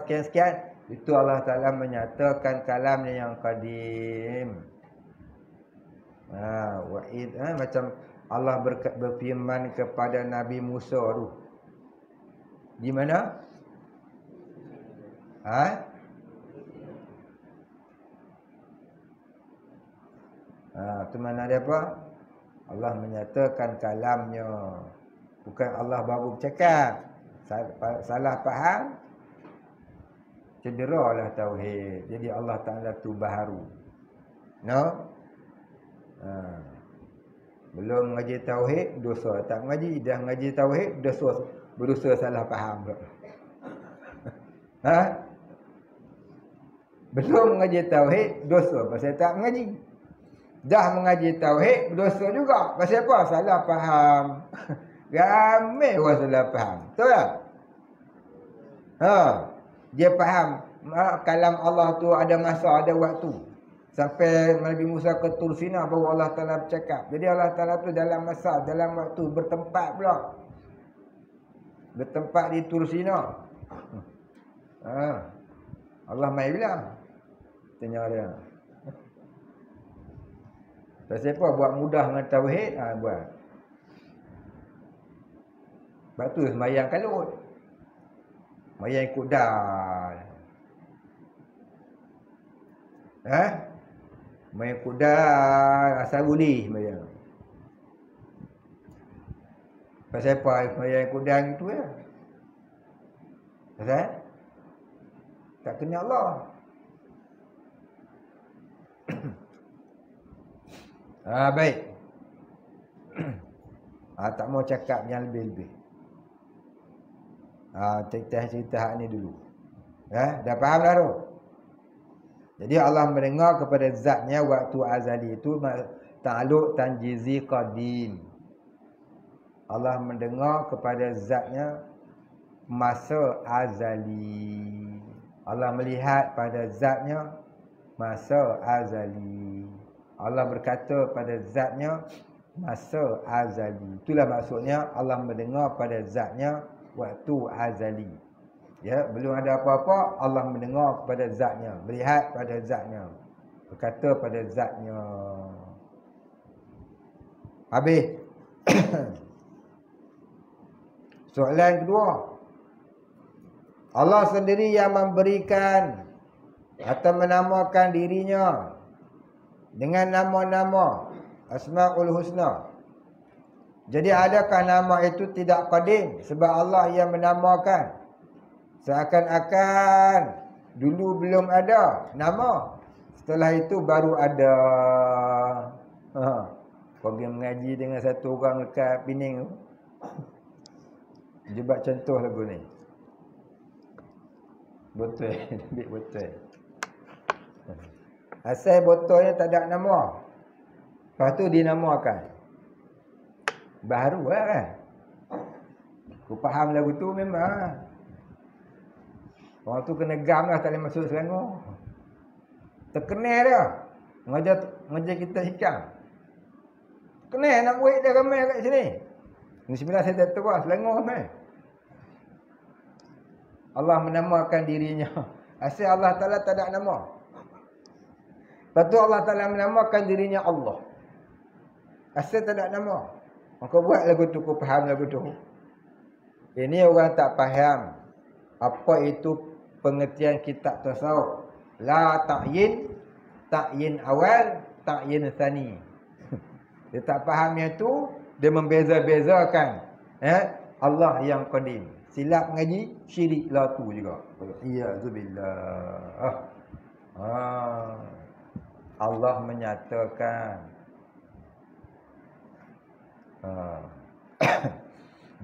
sekian-sekian, itu Allah Ta'ala menyatakan kalamnya yang qadim. Macam Allah berfirman kepada Nabi Musa tu. Di mana? Tu mana dia apa? Allah menyatakan kalamnya. Bukan Allah baru bercakap. Salah faham, cederalah tauhid. Jadi Allah Ta'ala tu baharu. No? Belum mengaji tauhid, dosa. Tak mengaji, dah mengaji tauhid, dosa. Berdosa salah faham. Belum mengaji tauhid, dosa. Pasal tak mengaji. Dah mengaji tauhid, berdosa juga. Pasal apa? Salah faham. Ramai orang salah faham. Betul tak? Dia faham kalam Allah tu ada masa, ada waktu. Sampai Nabi Musa ke Tur Sina baru Allah Ta'ala bercakap. Jadi Allah Ta'ala tu dalam masa, dalam waktu, bertempat pula. Bertempat di Tur Sina. Allah mai bila? Tanya dia. Pasal apa? Buat mudah dengan tauhid, buat. Sebab tu sembahyang kalut. Sembahyang ikut dah. Sembahyang ikut dah. Asal boleh sembahyang. Pasal apa sembahyang ikut dah itu ya? Pasal? Tak kena Allah. Baik. Tak mau cakap yang lebih-lebih. Cerita hak ni dulu. Dah faham dah tu? Jadi Allah mendengar kepada zatnya waktu azali itu ta'alluq tanjizi qadim. Allah mendengar kepada zatnya masa azali. Allah melihat pada zatnya masa azali. Allah berkata pada zatnya masa azali. Itulah maksudnya Allah mendengar pada zatnya waktu azali. Ya, belum ada apa-apa, Allah mendengar pada zatnya, melihat pada zatnya, berkata pada zatnya. Habis. Soalan kedua. Allah sendiri yang memberikan atau menamakan dirinya dengan nama-nama Asmaul Husna. Jadi adakah nama itu tidak qadim sebab Allah yang menamakan? Seakan-akan dulu belum ada nama, setelah itu baru ada. Kau pergi mengaji dengan satu orang dekat Pening tu, dia buat contoh lagu ni. Botol, ambil botol. Asal botolnya tak ada nama, lepas tu dinamakan. Baru kan? Aku faham lagu tu memang. Orang tu kena gam lah, tak boleh masuk Selangor. Terkenal dia. Mengajar kita hikam. Kenal nak buat dia ramai kat sini. Bismillah saya tak tahu Selangor ramai. Allah menamakan dirinya. Asal Allah Ta'ala tak ada nama. Lepas tu Allah Ta'ala menamakan dirinya Allah. Asal tak ada nama. Maka buat lagu tu, kau faham lagu tu. Ini orang tak faham apa itu pengertian kitab tasawuf. La ta'yin, ta'yin awal, ta'yin tsani. Dia tak faham yang tu, dia membeza-bezakan Allah yang qadim. Silap mengaji, syirik lah tu juga. Iyazubillah. Allah menyatakan.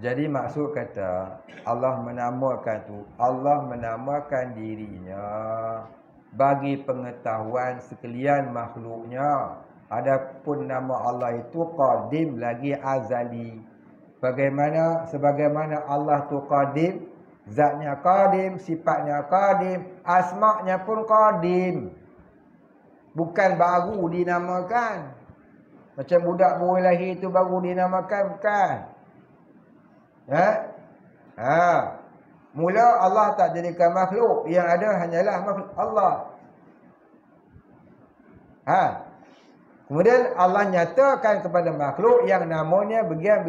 Jadi maksud kata Allah menamakan tu, Allah menamakan dirinya bagi pengetahuan sekalian makhluknya. Adapun nama Allah itu qadim lagi azali. Sebagaimana Allah tu qadim, zatnya qadim, sifatnya qadim, asma'nya pun qadim. Bukan baru dinamakan. Macam budak baru lahir itu baru dinamakan, bukan. Mula Allah tak jadikan makhluk, yang ada hanyalah makhluk Allah. Kemudian Allah nyatakan kepada makhluk yang namanya begian.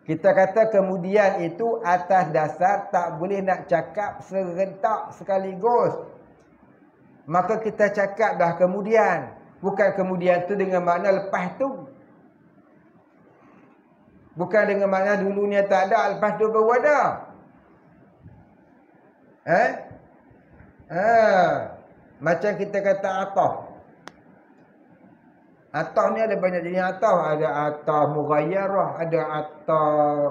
Kita kata kemudian itu atas dasar tak boleh nak cakap serentak sekaligus. Maka kita cakap dah kemudian. Bukan kemudian tu dengan makna lepas tu. Bukan dengan makna dulunya tak ada, lepas tu baru ada. Macam kita kata ataf. Ataf ni ada banyak jenis ataf. Ada ataf mughayyarah, ada ataf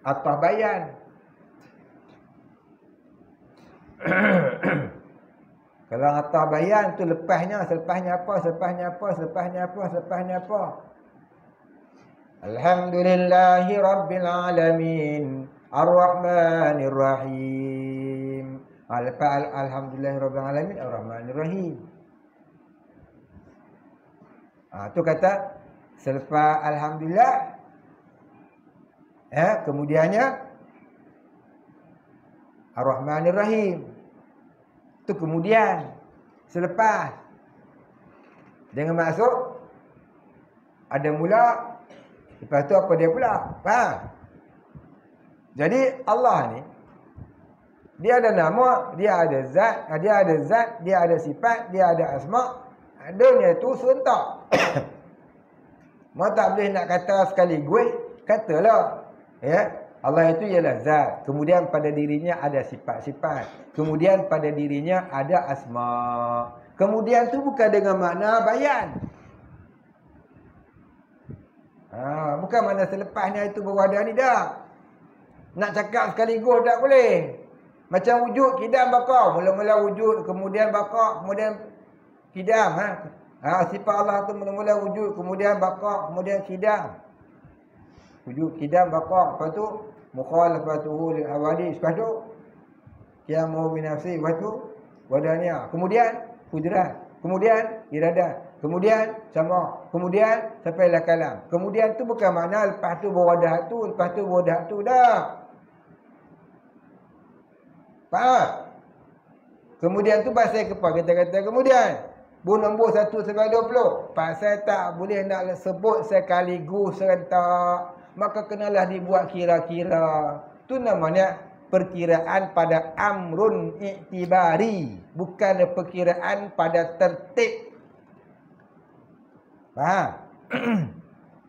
ataf bayan. Kalau atas bayan tu lepasnya apa? Alhamdulillahi rabbil alamin. Ar-Rahmanir Rahim. Alhamdulillahi rabbil alamin. Ar-Rahmanir Rahim. Tu kata selepas alhamdulillah, kemudiannya Ar-Rahmanir Rahim. Tu kemudian selepas dengan masuk ada mula, lepas tu apa dia pula? Faham? Jadi Allah ni dia ada nama, dia ada zat, dia ada sifat, dia ada asma. Adanya tu serentak. Mau tak boleh nak kata sekaligus, katalah. Ya. Allah itu ialah zat. Kemudian pada dirinya ada sifat-sifat. Kemudian pada dirinya ada asma. Kemudian tu bukan dengan makna bayan. Bukan makna selepasnya itu berwadah ni dah. Nak cakap sekaligus tak boleh. Macam wujud, kidam, baqa. Mula-mula wujud, kemudian baqa, kemudian kidam. Sifat Allah tu mula-mula wujud, kemudian baqa, kemudian kidam. Wujud, kidam, baqa. Lepas tu mukhalafatuhu lil awali, lepas tu qiyamuhu bi nafsi, lepas tu wadania, kemudian qudrat, kemudian iradah, kemudian sama, kemudian sampailah kalam. Kemudian tu bukan makna lepas tu berwadah tu, lepas tu berwadah tu dah. Faham? Kemudian tu pasal apa kita kata kemudian? Nombor 1 sampai 20. Pasal tak boleh nak sebut sekaligus serentak. Maka kenalah dibuat kira-kira. Tu namanya perkiraan pada amrun i'tibari. Bukan perkiraan pada tertib. Faham?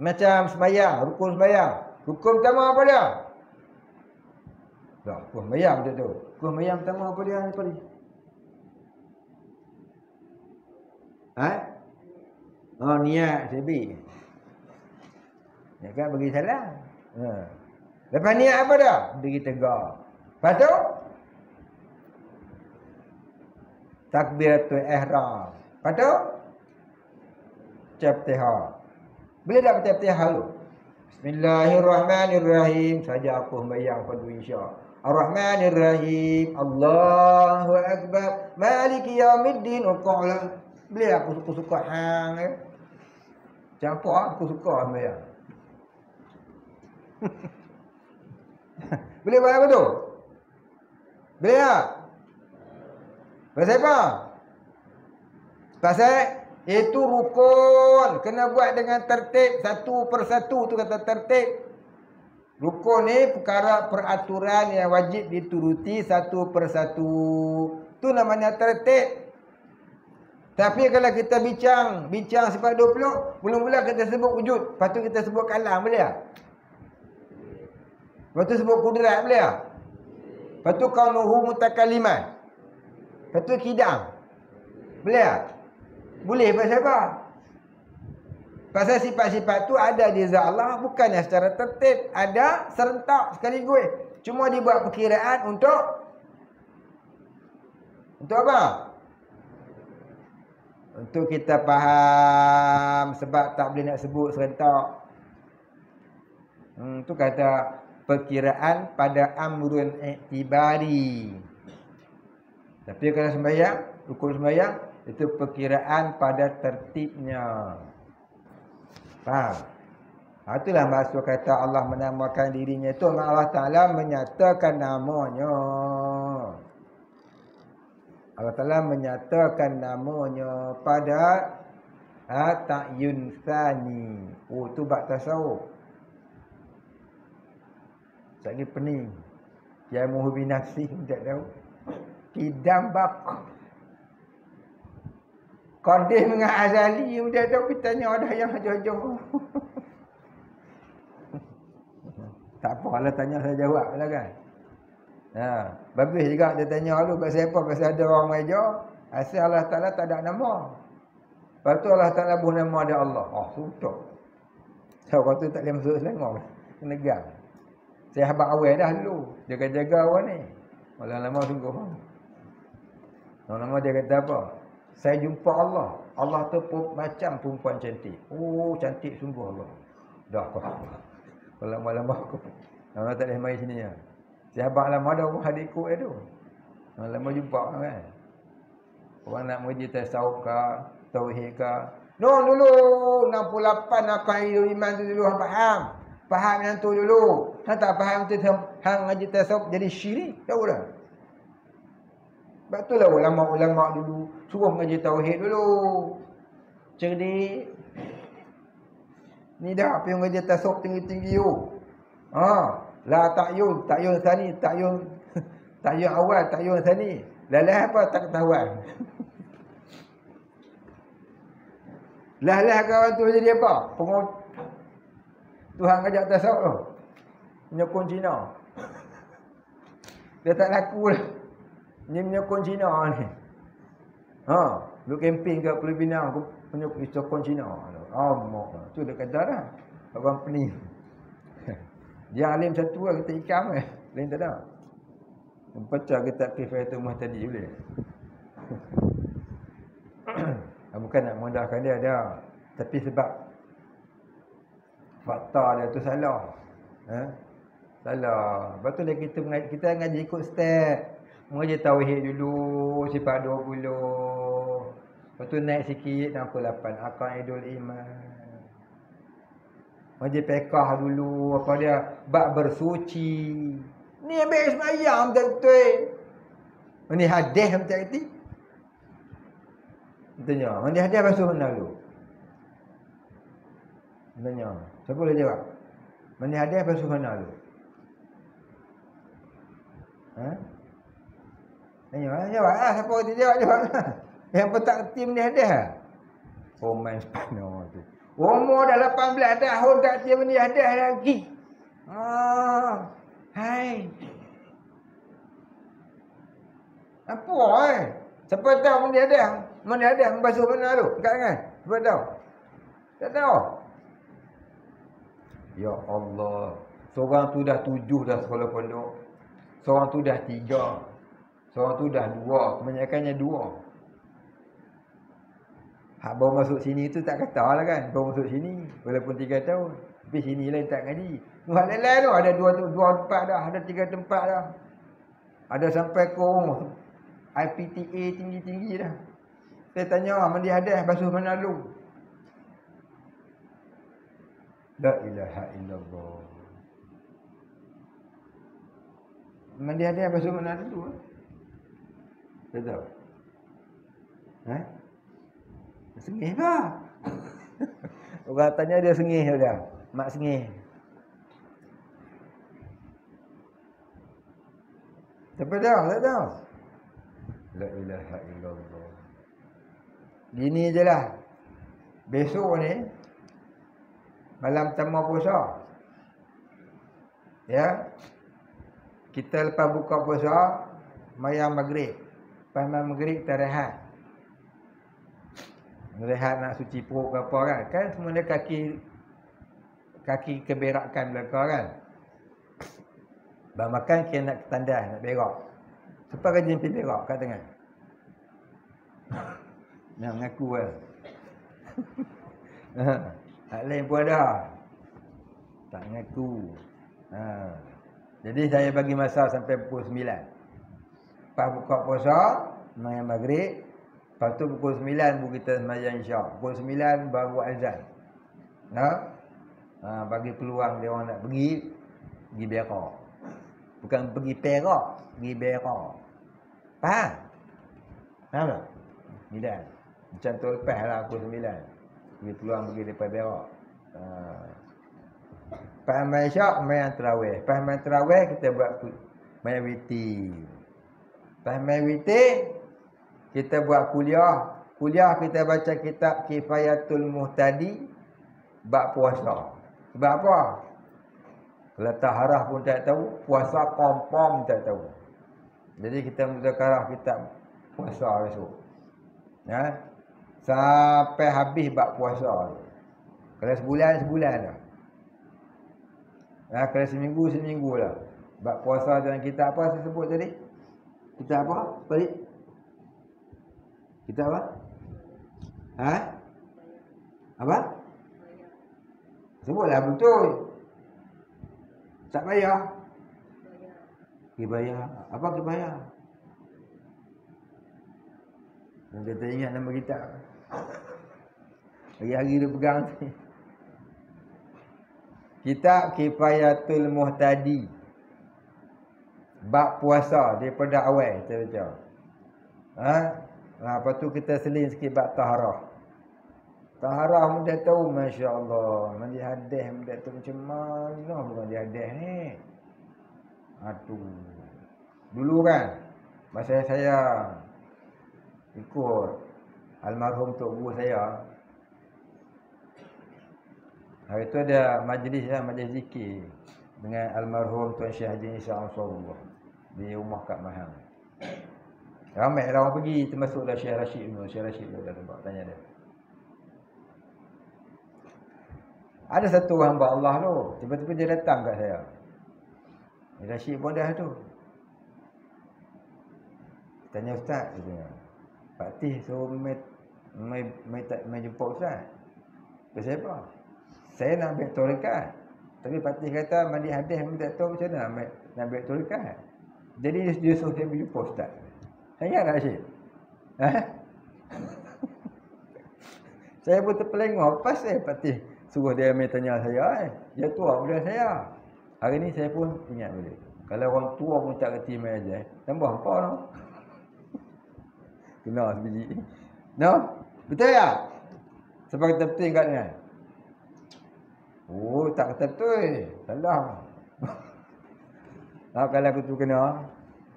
Macam sembahyang, rukun sembahyang. Rukun pertama apa dia? Tak, rukun sembahyang macam tu. Rukun sembahyang pertama apa dia? Niat sebi. Ya kan bagi salam. Lepas niat apa dah? Beri tegak. Lepas tu takbiratul ihram. Lepas tu Fatihah. Boleh tak Fatihah dulu? Bismillahirrahmanirrahim. Saja aku sembahyang pada insya. Ar-Rahmanir-Rahim. Allahu akbar. Maliki yaumiddin. Boleh aku suka-suka hang ya. Campur aku suka sembahyang. Boleh buat apa tu? Boleh tak? Pasal apa? Pasal itu rukun. Kena buat dengan tertib. Satu persatu tu kata tertib. Rukun ni perkara peraturan yang wajib dituruti satu persatu. Tu namanya tertib. Tapi kalau kita bincang sifat 20, mula-mula kita sebut wujud, lepas tu kita sebut kalam, boleh tak? Lepas tu sebut kudrat, boleh tak? Lepas tu kaunuhu mutakaliman. Lepas tu kidam. Boleh tak? Boleh pasal apa? Pasal sifat-sifat tu ada di zat Allah, bukannya secara tertib, ada serentak sekaligus. Cuma dibuat perkiraan untuk apa? Untuk kita faham, sebab tak boleh nak sebut serentak. Tu kata perkiraan pada amrun i'tibari. Tapi kalau sembahyang, rukun sembahyang, itu perkiraan pada tertibnya. Faham? Itulah maksud kata Allah menamakan dirinya itu. Allah Ta'ala menyatakan namanya. Allah Ta'ala menyatakan namanya pada ta'yun tsani. Tu bab tasawuf. Tak ni pening. Yang muhbi nafsi tak tahu. Kidam bak. Qadir dengan azali tak tahu. Kita tanya ada yang jauh-jauh. Tak apa lah tanya saya jawab lah kan. Bagus juga dia tanya dulu pasal apa? Pasal ada orang meja, asal Allah Ta'ala tak ada nama. Lepas tu Allah Ta'ala buh nama ada Allah. Sudah. So, kau tu tak boleh masuk Selangor. Negang. Sahabat awal dah dulu. Jaga-jaga orang ni. Malah lama sungguh. Lama-lama dia kata apa? Saya jumpa Allah. Allah tu macam perempuan cantik. Oh, cantik sungguh Allah. Dah aku. Kalau lama-lama aku. Lama tak boleh mari sini ya. Sahabat lama ada orang hadir ikut dia tu. Lama jumpa kan. Orang nak mengaji tasawuf ke, tauhid ke. No dulu 68 akan hidup iman tu dulu hang faham. Faham yang tu dulu. Hang tak faham tu hang ngaji tasawuf jadi syirik. Tahu dah. Sebab itulah ulama-ulama dulu suruh mengaji tauhid dulu. Cerdik. Ni dah apa yang ngaji tasawuf tinggi-tinggi tu. La ta'yun sani, ta'yun awal, ta'yun sani. Lalah apa tak ketahuan. Lah kawan tu jadi apa? Tuhan ngajak tasawuf tu. Menyokong Cina. Dia tak laku lah. Ni menyokong Cina ni. Lu camping kat Pulau Pinang menyokong Cina. Tu dia kata dah. Orang pening. Dia alim satu lah kita ikam kan. Lain tak ada. Pecah kita kifayatul muhtadi boleh. Bukan nak mudahkan dia dah. Tapi sebab fakta dia tu salah. Salah. Lepas tu kita ngaji ikut step. Mengaji tauhid dulu sifat 20. Lepas tu naik sikit 68 aqaidul iman. Mengaji fiqh dulu apa dia bab bersuci. Ni ambil semayang betul-betul. Ni hadis macam itu. Tanya, mandi hadis basuh mana dulu? Tanya, siapa boleh jawab? Mandi hadis basuh mana dulu? Tanya, jawab lah. Siapa boleh jawab lah. Yang petak tim mandi hadis lah. Oh, main sepanjang tu. Umur dah 18 tahun tak tim mandi hadis lagi. Hai. Apa siapa tahu mandi hadis? Mana ada yang basuh mana tu? Dekat kan? Sebab tahu? Tak tahu? Ya Allah. Seorang tu dah 7 dah sekolah pondok. Seorang tu dah 3. Seorang tu dah 2. Kebanyakannya 2. Hak baru masuk sini tu tak kata lah kan. Baru masuk sini. Walaupun 3 tahun. Tapi sini lain tak ngaji. Hak lain-lain tu. Ada 2 tempat dah. Ada 3 tempat dah. Ada sampai ke IPTA tinggi-tinggi dah. Saya tanya, mandi hadis basuh mana dulu? La ilaha illallah. Mandi hadis basuh mana dulu? Tak tahu. Sengih lah. Orang tanya dia sengih dah. Mak sengih. Siapa tahu? Tak tahu. La ilaha illallah. Gini je lah. Besok ni malam pertama puasa. Ya. Kita lepas buka puasa mayang maghrib. Lepas mayang maghrib kita rehat. Rehat nak suci perut ke apa kan. Kan semuanya kaki keberakan belakang kan. Bahan makan kira nak ketandas, nak berak. Siapa rajin pergi berak kat tengah? Nak mengaku kan. Tak lain pun ada. Tak mengaku. Jadi saya bagi masa sampai pukul 9. Lepas buka puasa, mayang maghrib. Lepas tu pukul 9 baru kita sembahyang isyak. Pukul 9 baru azan. Bagi peluang dia orang nak pergi berak. Bukan pergi perak, pergi berak. Faham? Faham tak? Tidak. Macam tu lepas lah pukul 9. Pergi peluang pergi lepas berak. Lepas main isyak, main terawih. Lepas main terawih, kita buat main witir. Lepas main witir, kita buat kuliah. Kuliah kita baca kitab Kifayatul Muhtadi bab puasa. Sebab apa? Kalau taharah pun tak tahu, puasa kompom tak tahu. Jadi kita muzakarah kitab puasa besok. Ya. Sampai habis bab puasa. Kalau sebulan dah. Kalau seminggu lah. Bab puasa dalam kitab apa saya sebut tadi? Kitab apa? Balik. Kita apa? Ha? Apa? Sebutlah betul. Tak bayar. Kibaya. Apa kibaya? Kita ingat nama kita. Hari-hari dia pegang ni. Kitab Kifayatul Muhtadi. Bab puasa daripada awal kita baca. Lepas tu kita seling sikit bab taharah. Taharah muda tahu, masya-Allah. Mandi hadis muda tu macam mana bukan mandi hadis ni. Aduh. Dulu kan masa saya ikut almarhum tok guru saya. Hari tu ada majlis zikir dengan almarhum Tuan Syekh Haji Isa Ansarullah di rumah Kak Mahang. Ramai orang pergi, termasuklah Syekh Rashid tu. Syekh Rashid tu dah tempat tanya dia. Ada satu hamba Allah tu, tiba-tiba dia datang kat saya. Rashid pun dah tu. Tanya ustaz, dia tanya. Pak Tih suruh mai jumpa ustaz. Pasal apa? Saya nak ambil tarekat. Tapi Pak Tih kata mandi hadis tak tahu macam mana nak ambil tarekat. Jadi dia suruh saya jumpa ustaz. Saya nak Rashid. Saya pun terpelengok. Pasal Pak Tih suruh dia main tanya saya. Dia tua pada saya. Hari ni saya pun ingat balik. Kalau orang tua pun tak kerti main aja, tambah apa no? Kena sebiji. No? Betul tak? Sebab kita betul kat ni. Oh, tak kata betul. Salah. Kalau aku tu kena,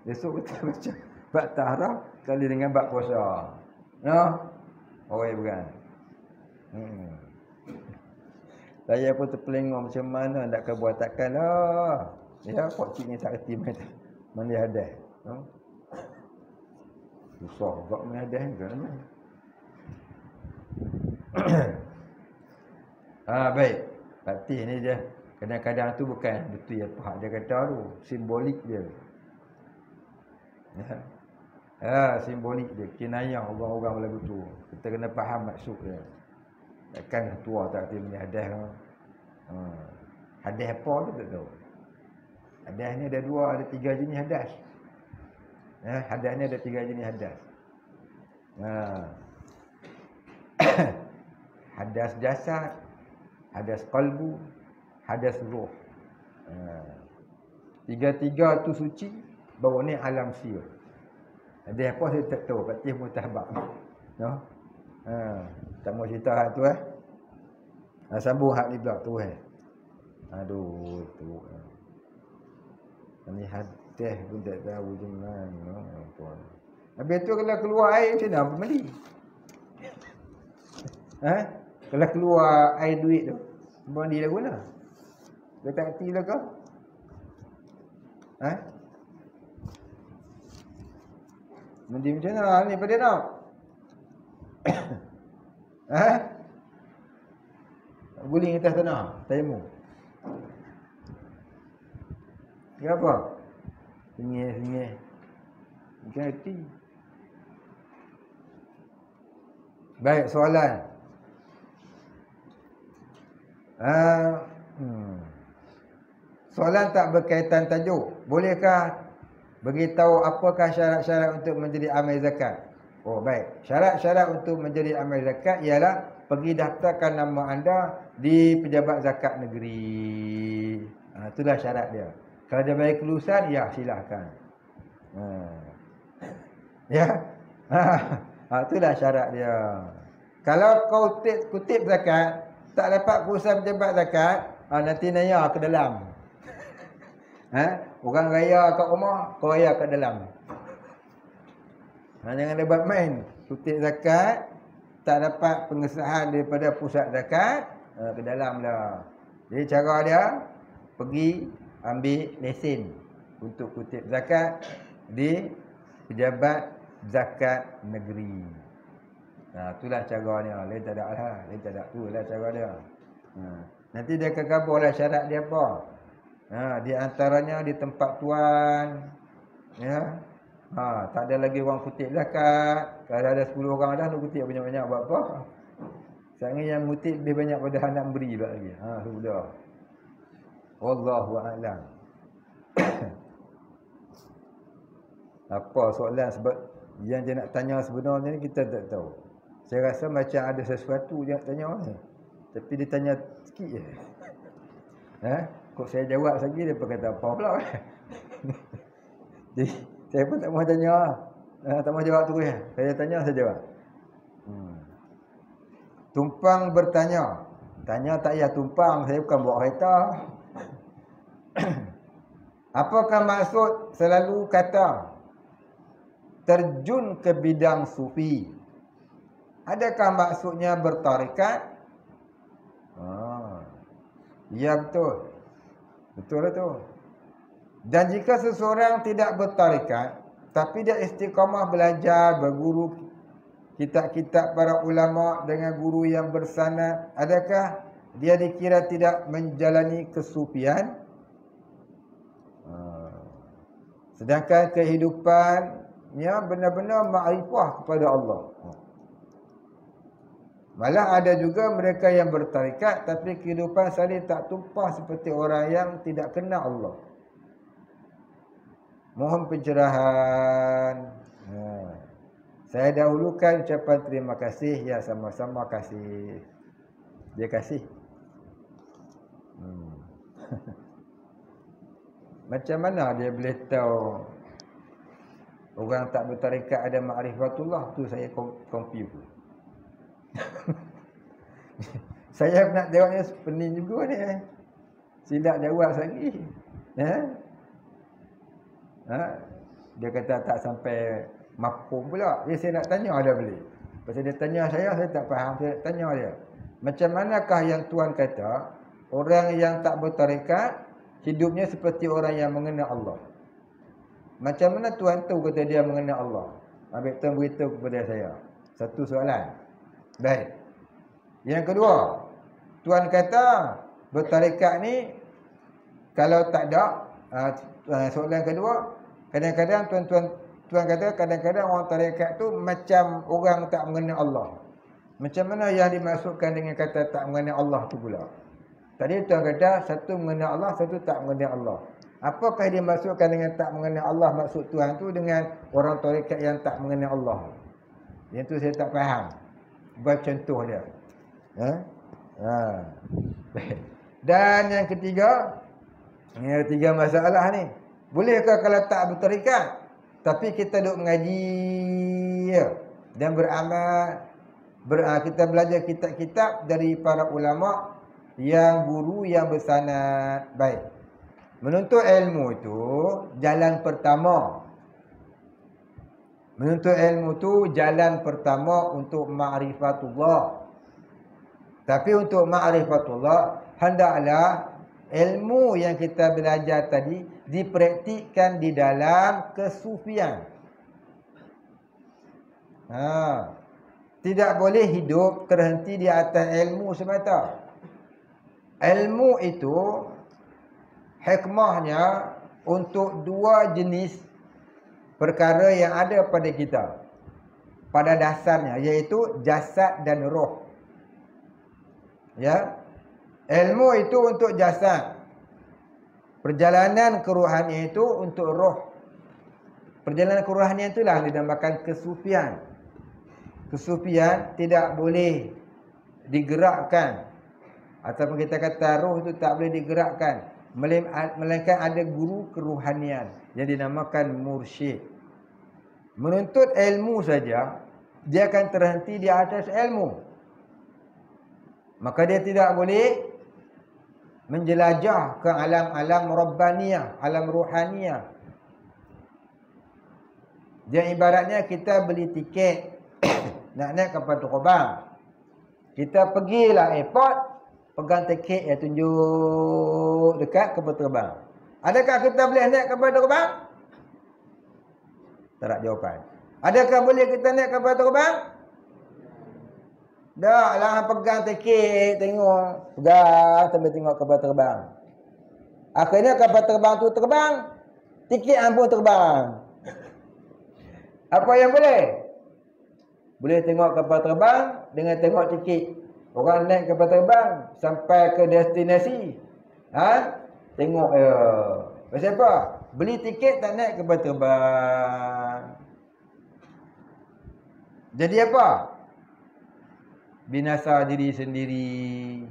besok kita baca bab taharah kali dengan bab puasa. No? Oh, bukan. Saya pun terpelengok macam mana nak buat takkan lah. Ya, kok cik ni tak kerti mandi hadis. Susah juga mandi hadis kan. Baik. Fatih ni dia kadang-kadang tu bukan betul yang Pak dia kata tu, simbolik dia. Simbolik dia, kinayah orang-orang lagu tu. Kita kena faham maksud dia. Takkan tua tak kerti mandi hadis kan. Hadis apa tu tak tahu. Hadis ni ada dua, ada tiga jenis hadis. Hadis ni ada tiga jenis hadis. Hadas jasad, hadas qalbu, hadas ruh. Tiga-tiga tu suci, baru ni alam sir. Hadis apa saya tak tahu, Fatih Mutabak. No? Tak mau cerita hak tu sambung hak ni pula tu Aduh tu. Ni hadis pun tak tahu macam mana. Habis tu kalau keluar air macam mana mandi? Kalau keluar air duit tu, mandi dah guna. Dia tak kerti lah kau? Mandi macam mana ni pada nak? Guling atas tanah, tayamum. Kenapa? Sengih-sengih. Bukan erti. Baik, soalan. Soalan tak berkaitan tajuk. Bolehkah beritahu apakah syarat-syarat untuk menjadi amil zakat? Oh, baik. Syarat-syarat untuk menjadi amil zakat ialah pergi daftarkan nama anda di pejabat zakat negeri. Itulah syarat dia. Kalau dia bagi kelulusan, ya silakan. Ya. Itulah syarat dia. Kalau kau kutip zakat, tak dapat kelulusan pejabat zakat, nanti naya ke dalam. Orang raya kat rumah, kau raya kat dalam. Jangan dapat main. Kutip zakat, tak dapat pengesahan daripada pusat zakat, ke dalam dah. Jadi cara dia, pergi ambil lesen untuk kutip zakat di pejabat zakat negeri. Itulah caranya. Lain tak ada lah. Lain tak ada. Itulah cara dia. Nanti dia akan kabarlah syarat dia apa. Di antaranya di tempat tuan. Ya. Tak ada lagi orang kutip zakat. Kalau ada 10 orang dah nak kutip banyak-banyak buat apa? Sekarang yang kutip lebih banyak pada anak beri pula lagi. Sudah. Wallahu a'lam. Apa soalan sebab yang dia nak tanya sebenarnya ni kita tak tahu. Saya rasa macam ada sesuatu dia nak tanya ni. Tapi dia tanya sikit je. Kok saya jawab lagi dia kata apa pula. Jadi saya pun tak mahu tanya. Tak mahu jawab terus. Saya tanya saya jawab. Tumpang bertanya. Tanya tak payah tumpang, saya bukan bawa kereta. Apakah maksud selalu kata terjun ke bidang sufi? Adakah maksudnya bertarikat? Ya betul. Betul lah tu. Dan jika seseorang tidak bertarikat, tapi dia istiqamah belajar, berguru kitab-kitab para ulama dengan guru yang bersanad, adakah dia dikira tidak menjalani kesufian? Sedangkan kehidupannya benar-benar makrifah kepada Allah. Malah ada juga mereka yang bertarikat tapi kehidupan saling tak tumpah seperti orang yang tidak kenal Allah. Mohon pencerahan. Saya dahulukan ucapan terima kasih. Ya, sama-sama kasih. Dia kasih. Macam mana dia boleh tahu orang tak bertarikat ada ma'rifatullah? Tu saya confuse. Saya nak jawabnya pening juga ni. Silap jawab lagi. Dia kata tak sampai mafhum pula. Saya nak tanya ada boleh. Pasal dia tanya saya tak faham. Saya nak tanya dia. Macam manakah yang Tuan kata orang yang tak bertarikat hidupnya seperti orang yang mengenal Allah? Macam mana Tuan tahu kata dia mengenal Allah? Ambil Tuan beritahu kepada saya. Satu soalan. Baik. Yang kedua, Tuan kata bertarikat ni kalau tak ada, soalan kedua, kadang-kadang Tuan kata kadang-kadang orang tarikat tu macam orang tak mengenal Allah. Macam mana yang dimaksudkan dengan kata tak mengenal Allah tu pula? Tadi Tuan kata satu mengenal Allah, satu tak mengenal Allah. Apakah dia maksudkan dengan tak mengenal Allah? Maksud Tuhan tu dengan orang tarikat yang tak mengenal Allah. Yang tu saya tak faham. Buat contoh dia. Dan yang ketiga, ini ada 3 masalah ni. Bolehkah kalau tak bertarikat tapi kita duduk mengaji dan beramal, kita belajar kitab-kitab dari para ulama yang guru yang bersanad? Baik. Menuntut ilmu itu jalan pertama. Menuntut ilmu itu jalan pertama untuk ma'rifatullah. Tapi untuk ma'rifatullah, hendaklah ilmu yang kita belajar tadi dipraktikkan di dalam kesufian. Tidak boleh hidup terhenti di atas ilmu semata. Ilmu itu hikmahnya untuk 2 jenis perkara yang ada pada kita pada dasarnya, iaitu jasad dan roh. Ya, ilmu itu untuk jasad. Perjalanan kerohanian itu untuk roh. Perjalanan kerohanian itulah yang dinamakan kesufian. Kesufian tidak boleh digerakkan, ataupun kita kata roh itu tak boleh digerakkan, melainkan ada guru kerohanian yang dinamakan mursyid. Menuntut ilmu saja dia akan terhenti di atas ilmu. Maka dia tidak boleh menjelajah ke alam-alam rabbaniyah, alam ruhaniyah. Dia ibaratnya kita beli tiket nak naik kapal terbang. Kita pergilah airport, pegang tiket yang tunjuk dekat kapal terbang. Adakah kita boleh naik kapal terbang? Tak ada jawapan. Adakah boleh kita naik kapal terbang? Dah lah, pegang tiket, tengok. Pegang sambil tengok kapal terbang. Akhirnya kapal terbang tu terbang, tiket pun terbang. Apa yang boleh? Boleh tengok kapal terbang dengan tengok tiket. Orang naik kapal terbang sampai ke destinasi. Tengok pasal apa? Beli tiket tak naik kapal terbang. Jadi apa? Binasa diri sendiri.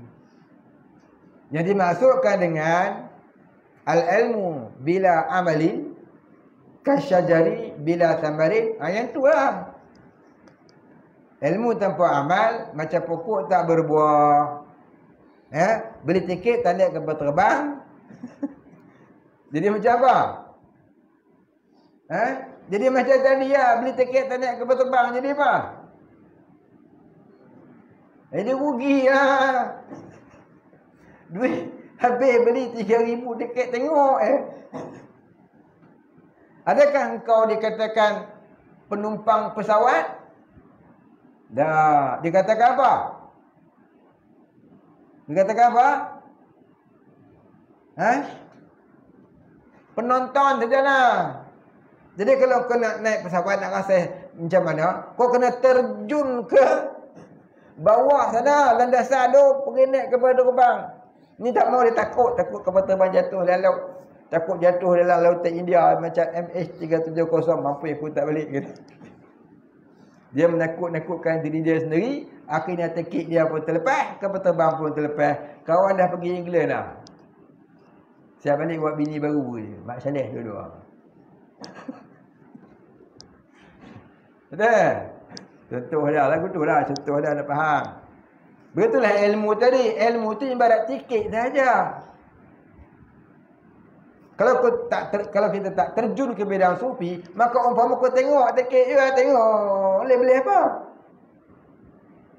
Yang dimaksudkan dengan al-ilmu bila amalin kasyajari bila thamarin. Yang tu lah. Ilmu tanpa amal macam pokok tak berbuah. Beli tiket tak naik kapal terbang. Jadi macam apa? Jadi macam tadi ya, beli tiket tak naik kapal terbang. Jadi apa? Jadi rugi lah. Duit habis beli 3,000 tiket tengok. Adakah engkau dikatakan penumpang pesawat? Dah, dikatakan apa? Dikatakan apa? Penonton sajalah. Jadi kalau kau nak naik pesawat nak rasa macam mana? Kau kena terjun ke bawah sana, landasan tu, pergi naik kapal terbang. Ni tak mau dia takut kapal terbang jatuh dalam laut. Takut jatuh dalam lautan India macam MH370, mampu aku tak balik gitu. Dia menakut-nakutkan diri dia sendiri. Akhirnya tiket dia pun terlepas, kapal terbang pun terlepas. Kawan dah pergi England dah. Siap balik buat bini baru je. Mak Saleh dua-dua. Betul? Contoh dah lagu tu lah. Contoh dah nak faham. Begitulah ilmu tadi. Ilmu tu ibarat tiket sahaja. Kalau kita tak terjun ke bidang sufi, maka umpama kau tengok tiket je lah, tengok. Boleh apa?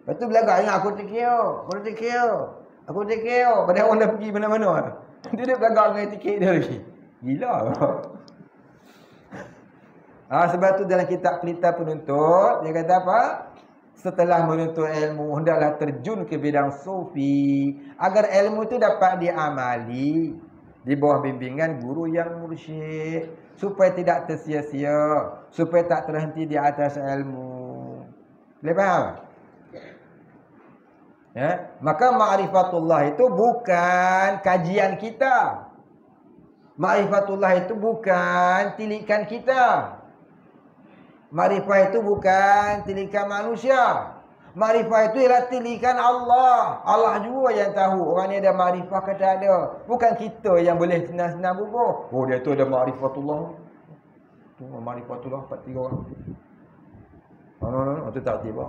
Lepas tu belakang, aku tiket. Padahal orang dah pergi mana-mana. Dia duduk belakang dengan tiket dia lagi. Gila. Sebab tu dalam kitab Pelita Penuntut, dia kata apa? Setelah menuntut ilmu, hendaklah terjun ke bidang sufi. Agar ilmu itu dapat diamali di bawah bimbingan guru yang mursyid, supaya tidak tersia-sia, supaya tak terhenti di atas ilmu. Boleh faham? Maka ma'rifatullah itu bukan kajian kita. Ma'rifatullah itu bukan tilikan kita. Ma'rifah itu bukan tilikan manusia. Ma'rifah itu ialah tilikan Allah. Allah juga yang tahu orang ni ada ma'rifah ke tak ada. Bukan kita yang boleh senang-senang bubuh. Oh, dia tu ada ma'rifatullah. Tu ma'rifatullah 4-3 orang. No, tu tak tiba.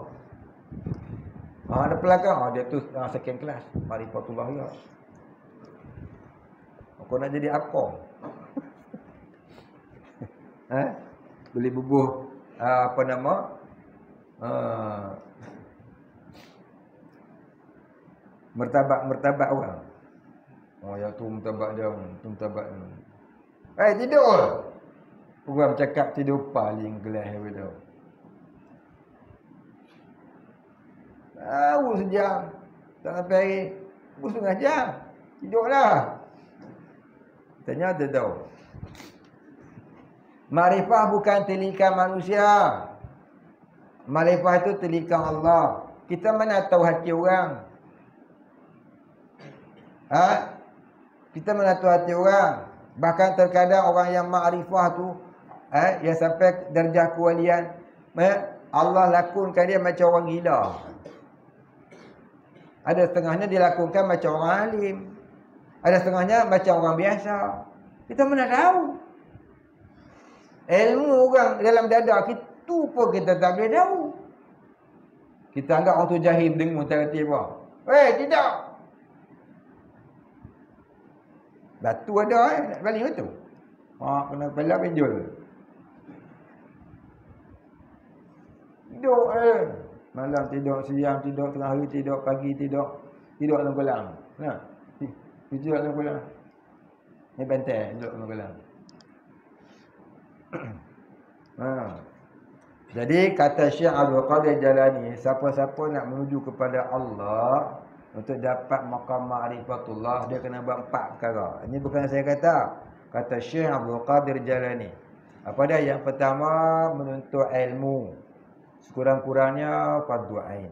Ada pelakang. Dia tu second class. Ma'rifatullah juga. Kau nak jadi apa? Boleh bubuh apa nama? Mertabak orang. Yang tu mertabak dia, tu mertabak ni. Tidur. Program cakap tidur paling gelas betul. Sejam. Tak sampai hari. 1,5 jam. Tidurlah. Tanya dia tahu. Ma'rifah bukan tilikan manusia. Ma'rifah itu tilikan Allah. Kita mana tahu hati orang? Kita mana tahu hati orang? Bahkan terkadang orang yang ma'rifah tu yang sampai darjah kewalian, Allah lakonkan dia macam orang gila. Ada setengahnya dilakukan macam orang alim. Ada setengahnya macam orang biasa. Kita mana tahu? Ilmu orang dalam dada kita pun kita tak boleh tahu. Kita anggap orang tu jahil dengung tak kerti apa. Tidak. Batu ada nak baling batu. Kena pala pinjol. Tidur malam tidur, siang tidur, tengah hari tidur, pagi tidur dalam kolam. Tidur dalam kolam. Ni pantai duduk dalam kolam. Jadi kata Syekh Abdul Qadir Jalani, siapa-siapa nak menuju kepada Allah untuk dapat maqam ma'rifatullah, dia kena buat 4 perkara. Ini bukan saya kata. Kata Syekh Abdul Qadir Jalani. Apa dia? Yang pertama, menuntut ilmu. Sekurang-kurangnya fardu ain.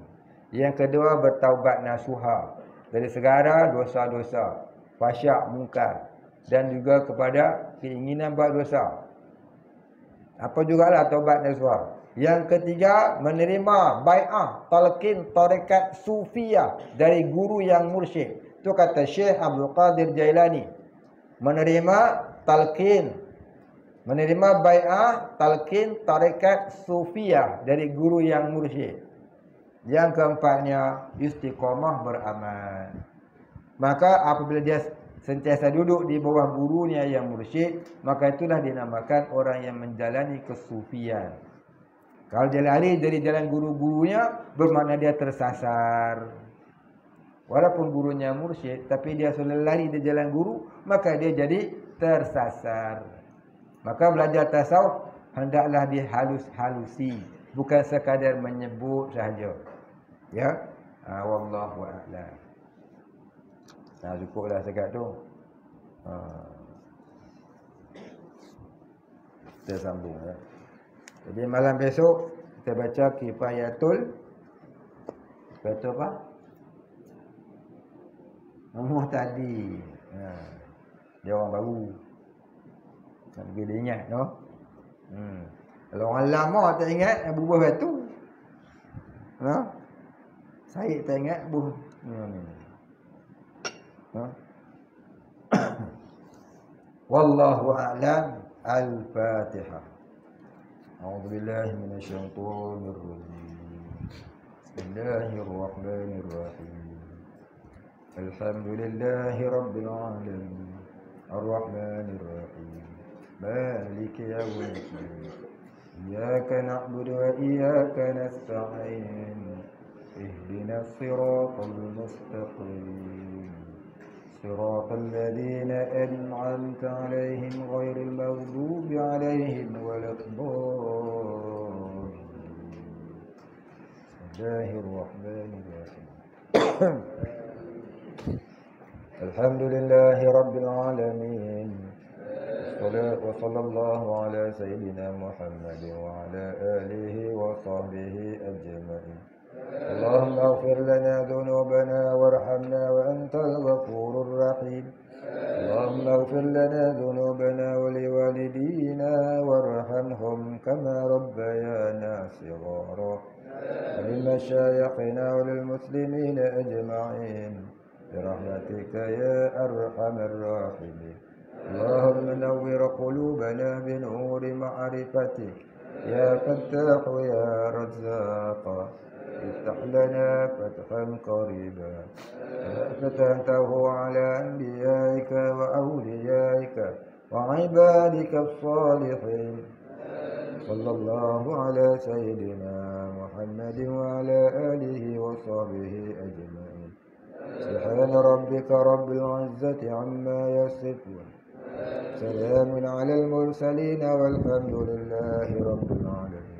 Yang kedua, bertaubat nasuha dari segala dosa-dosa, fasyak, mungkar, dan juga kepada keinginan buat dosa. Apa jugalah taubat nasuha. Yang ketiga, menerima bai'ah, talqin, tarekat sufiyah dari guru yang mursyid. Itu kata Syekh Abdul Qadir Jailani. Menerima talqin, menerima bai'ah, talqin, tarekat sufiyah dari guru yang mursyid. Yang keempatnya, istiqamah beramal. Maka apabila dia sentiasa duduk di bawah gurunya yang mursyid, maka itulah dinamakan orang yang menjalani kesufian. Kalau dia lari dari jalan guru-gurunya, bermakna dia tersasar. Walaupun gurunya mursyid, tapi dia selalu lari dari jalan guru, maka dia jadi tersasar. Maka belajar tasawuf hendaklah dihalus-halusi, bukan sekadar menyebut sahaja. Ya, wallahu a'lam. Nah, cukuplah sekat tu. Kita sambung ya. Jadi malam besok kita baca Kifayatul apa? Muhtadi. Dia orang baru. Tak boleh ingat, no? Kalau orang lama tak ingat, bubuh batu. Ha? Saya tak ingat bubuh. Wallahu a'lam. Al-Fatihah. A'udzu billahi minasyaitonir rajim. Bismillahirrahmanirrahim. Alhamdulillahi rabbil alamin. Ar-Rahmanir Rahim. Maliki yaumiddin. Iyyaka na'budu wa iyyaka nasta'in. Ihdinas siratal mustaqim. Siratal ladzina an'amta 'alaihim ghairil maghdubi 'alaihim waladdallin. Bismillahirrahmanirrahim. Alhamdulillahi rabbil alamin. Wassallallahu ala sayyidina Muhammad wa ala alihi wa sahbihi ajma'in. Allahumma ighfir lana dhunubana warhamna wa antal ghafurur rahim. Allahumma ighfir lana dhunubana wa liwalidina warhamhum kama rabbayana shighara. Wa limashayikhina wa lilmuslimina ajma'in. برحمتك يا أرحم الراحمين. اللهم نور قلوبنا بنور معرفتك يا فتاح يا رزاق. افتح لنا فتحا قريبا فتحته على أنبيائك وأوليائك وعبادك الصالحين. صلى الله على سيدنا محمد وعلى آله وصحبه أجمعين. سبحان ربك رب العزة عما يصفون. سلام على المرسلين والحمد لله رب العالمين.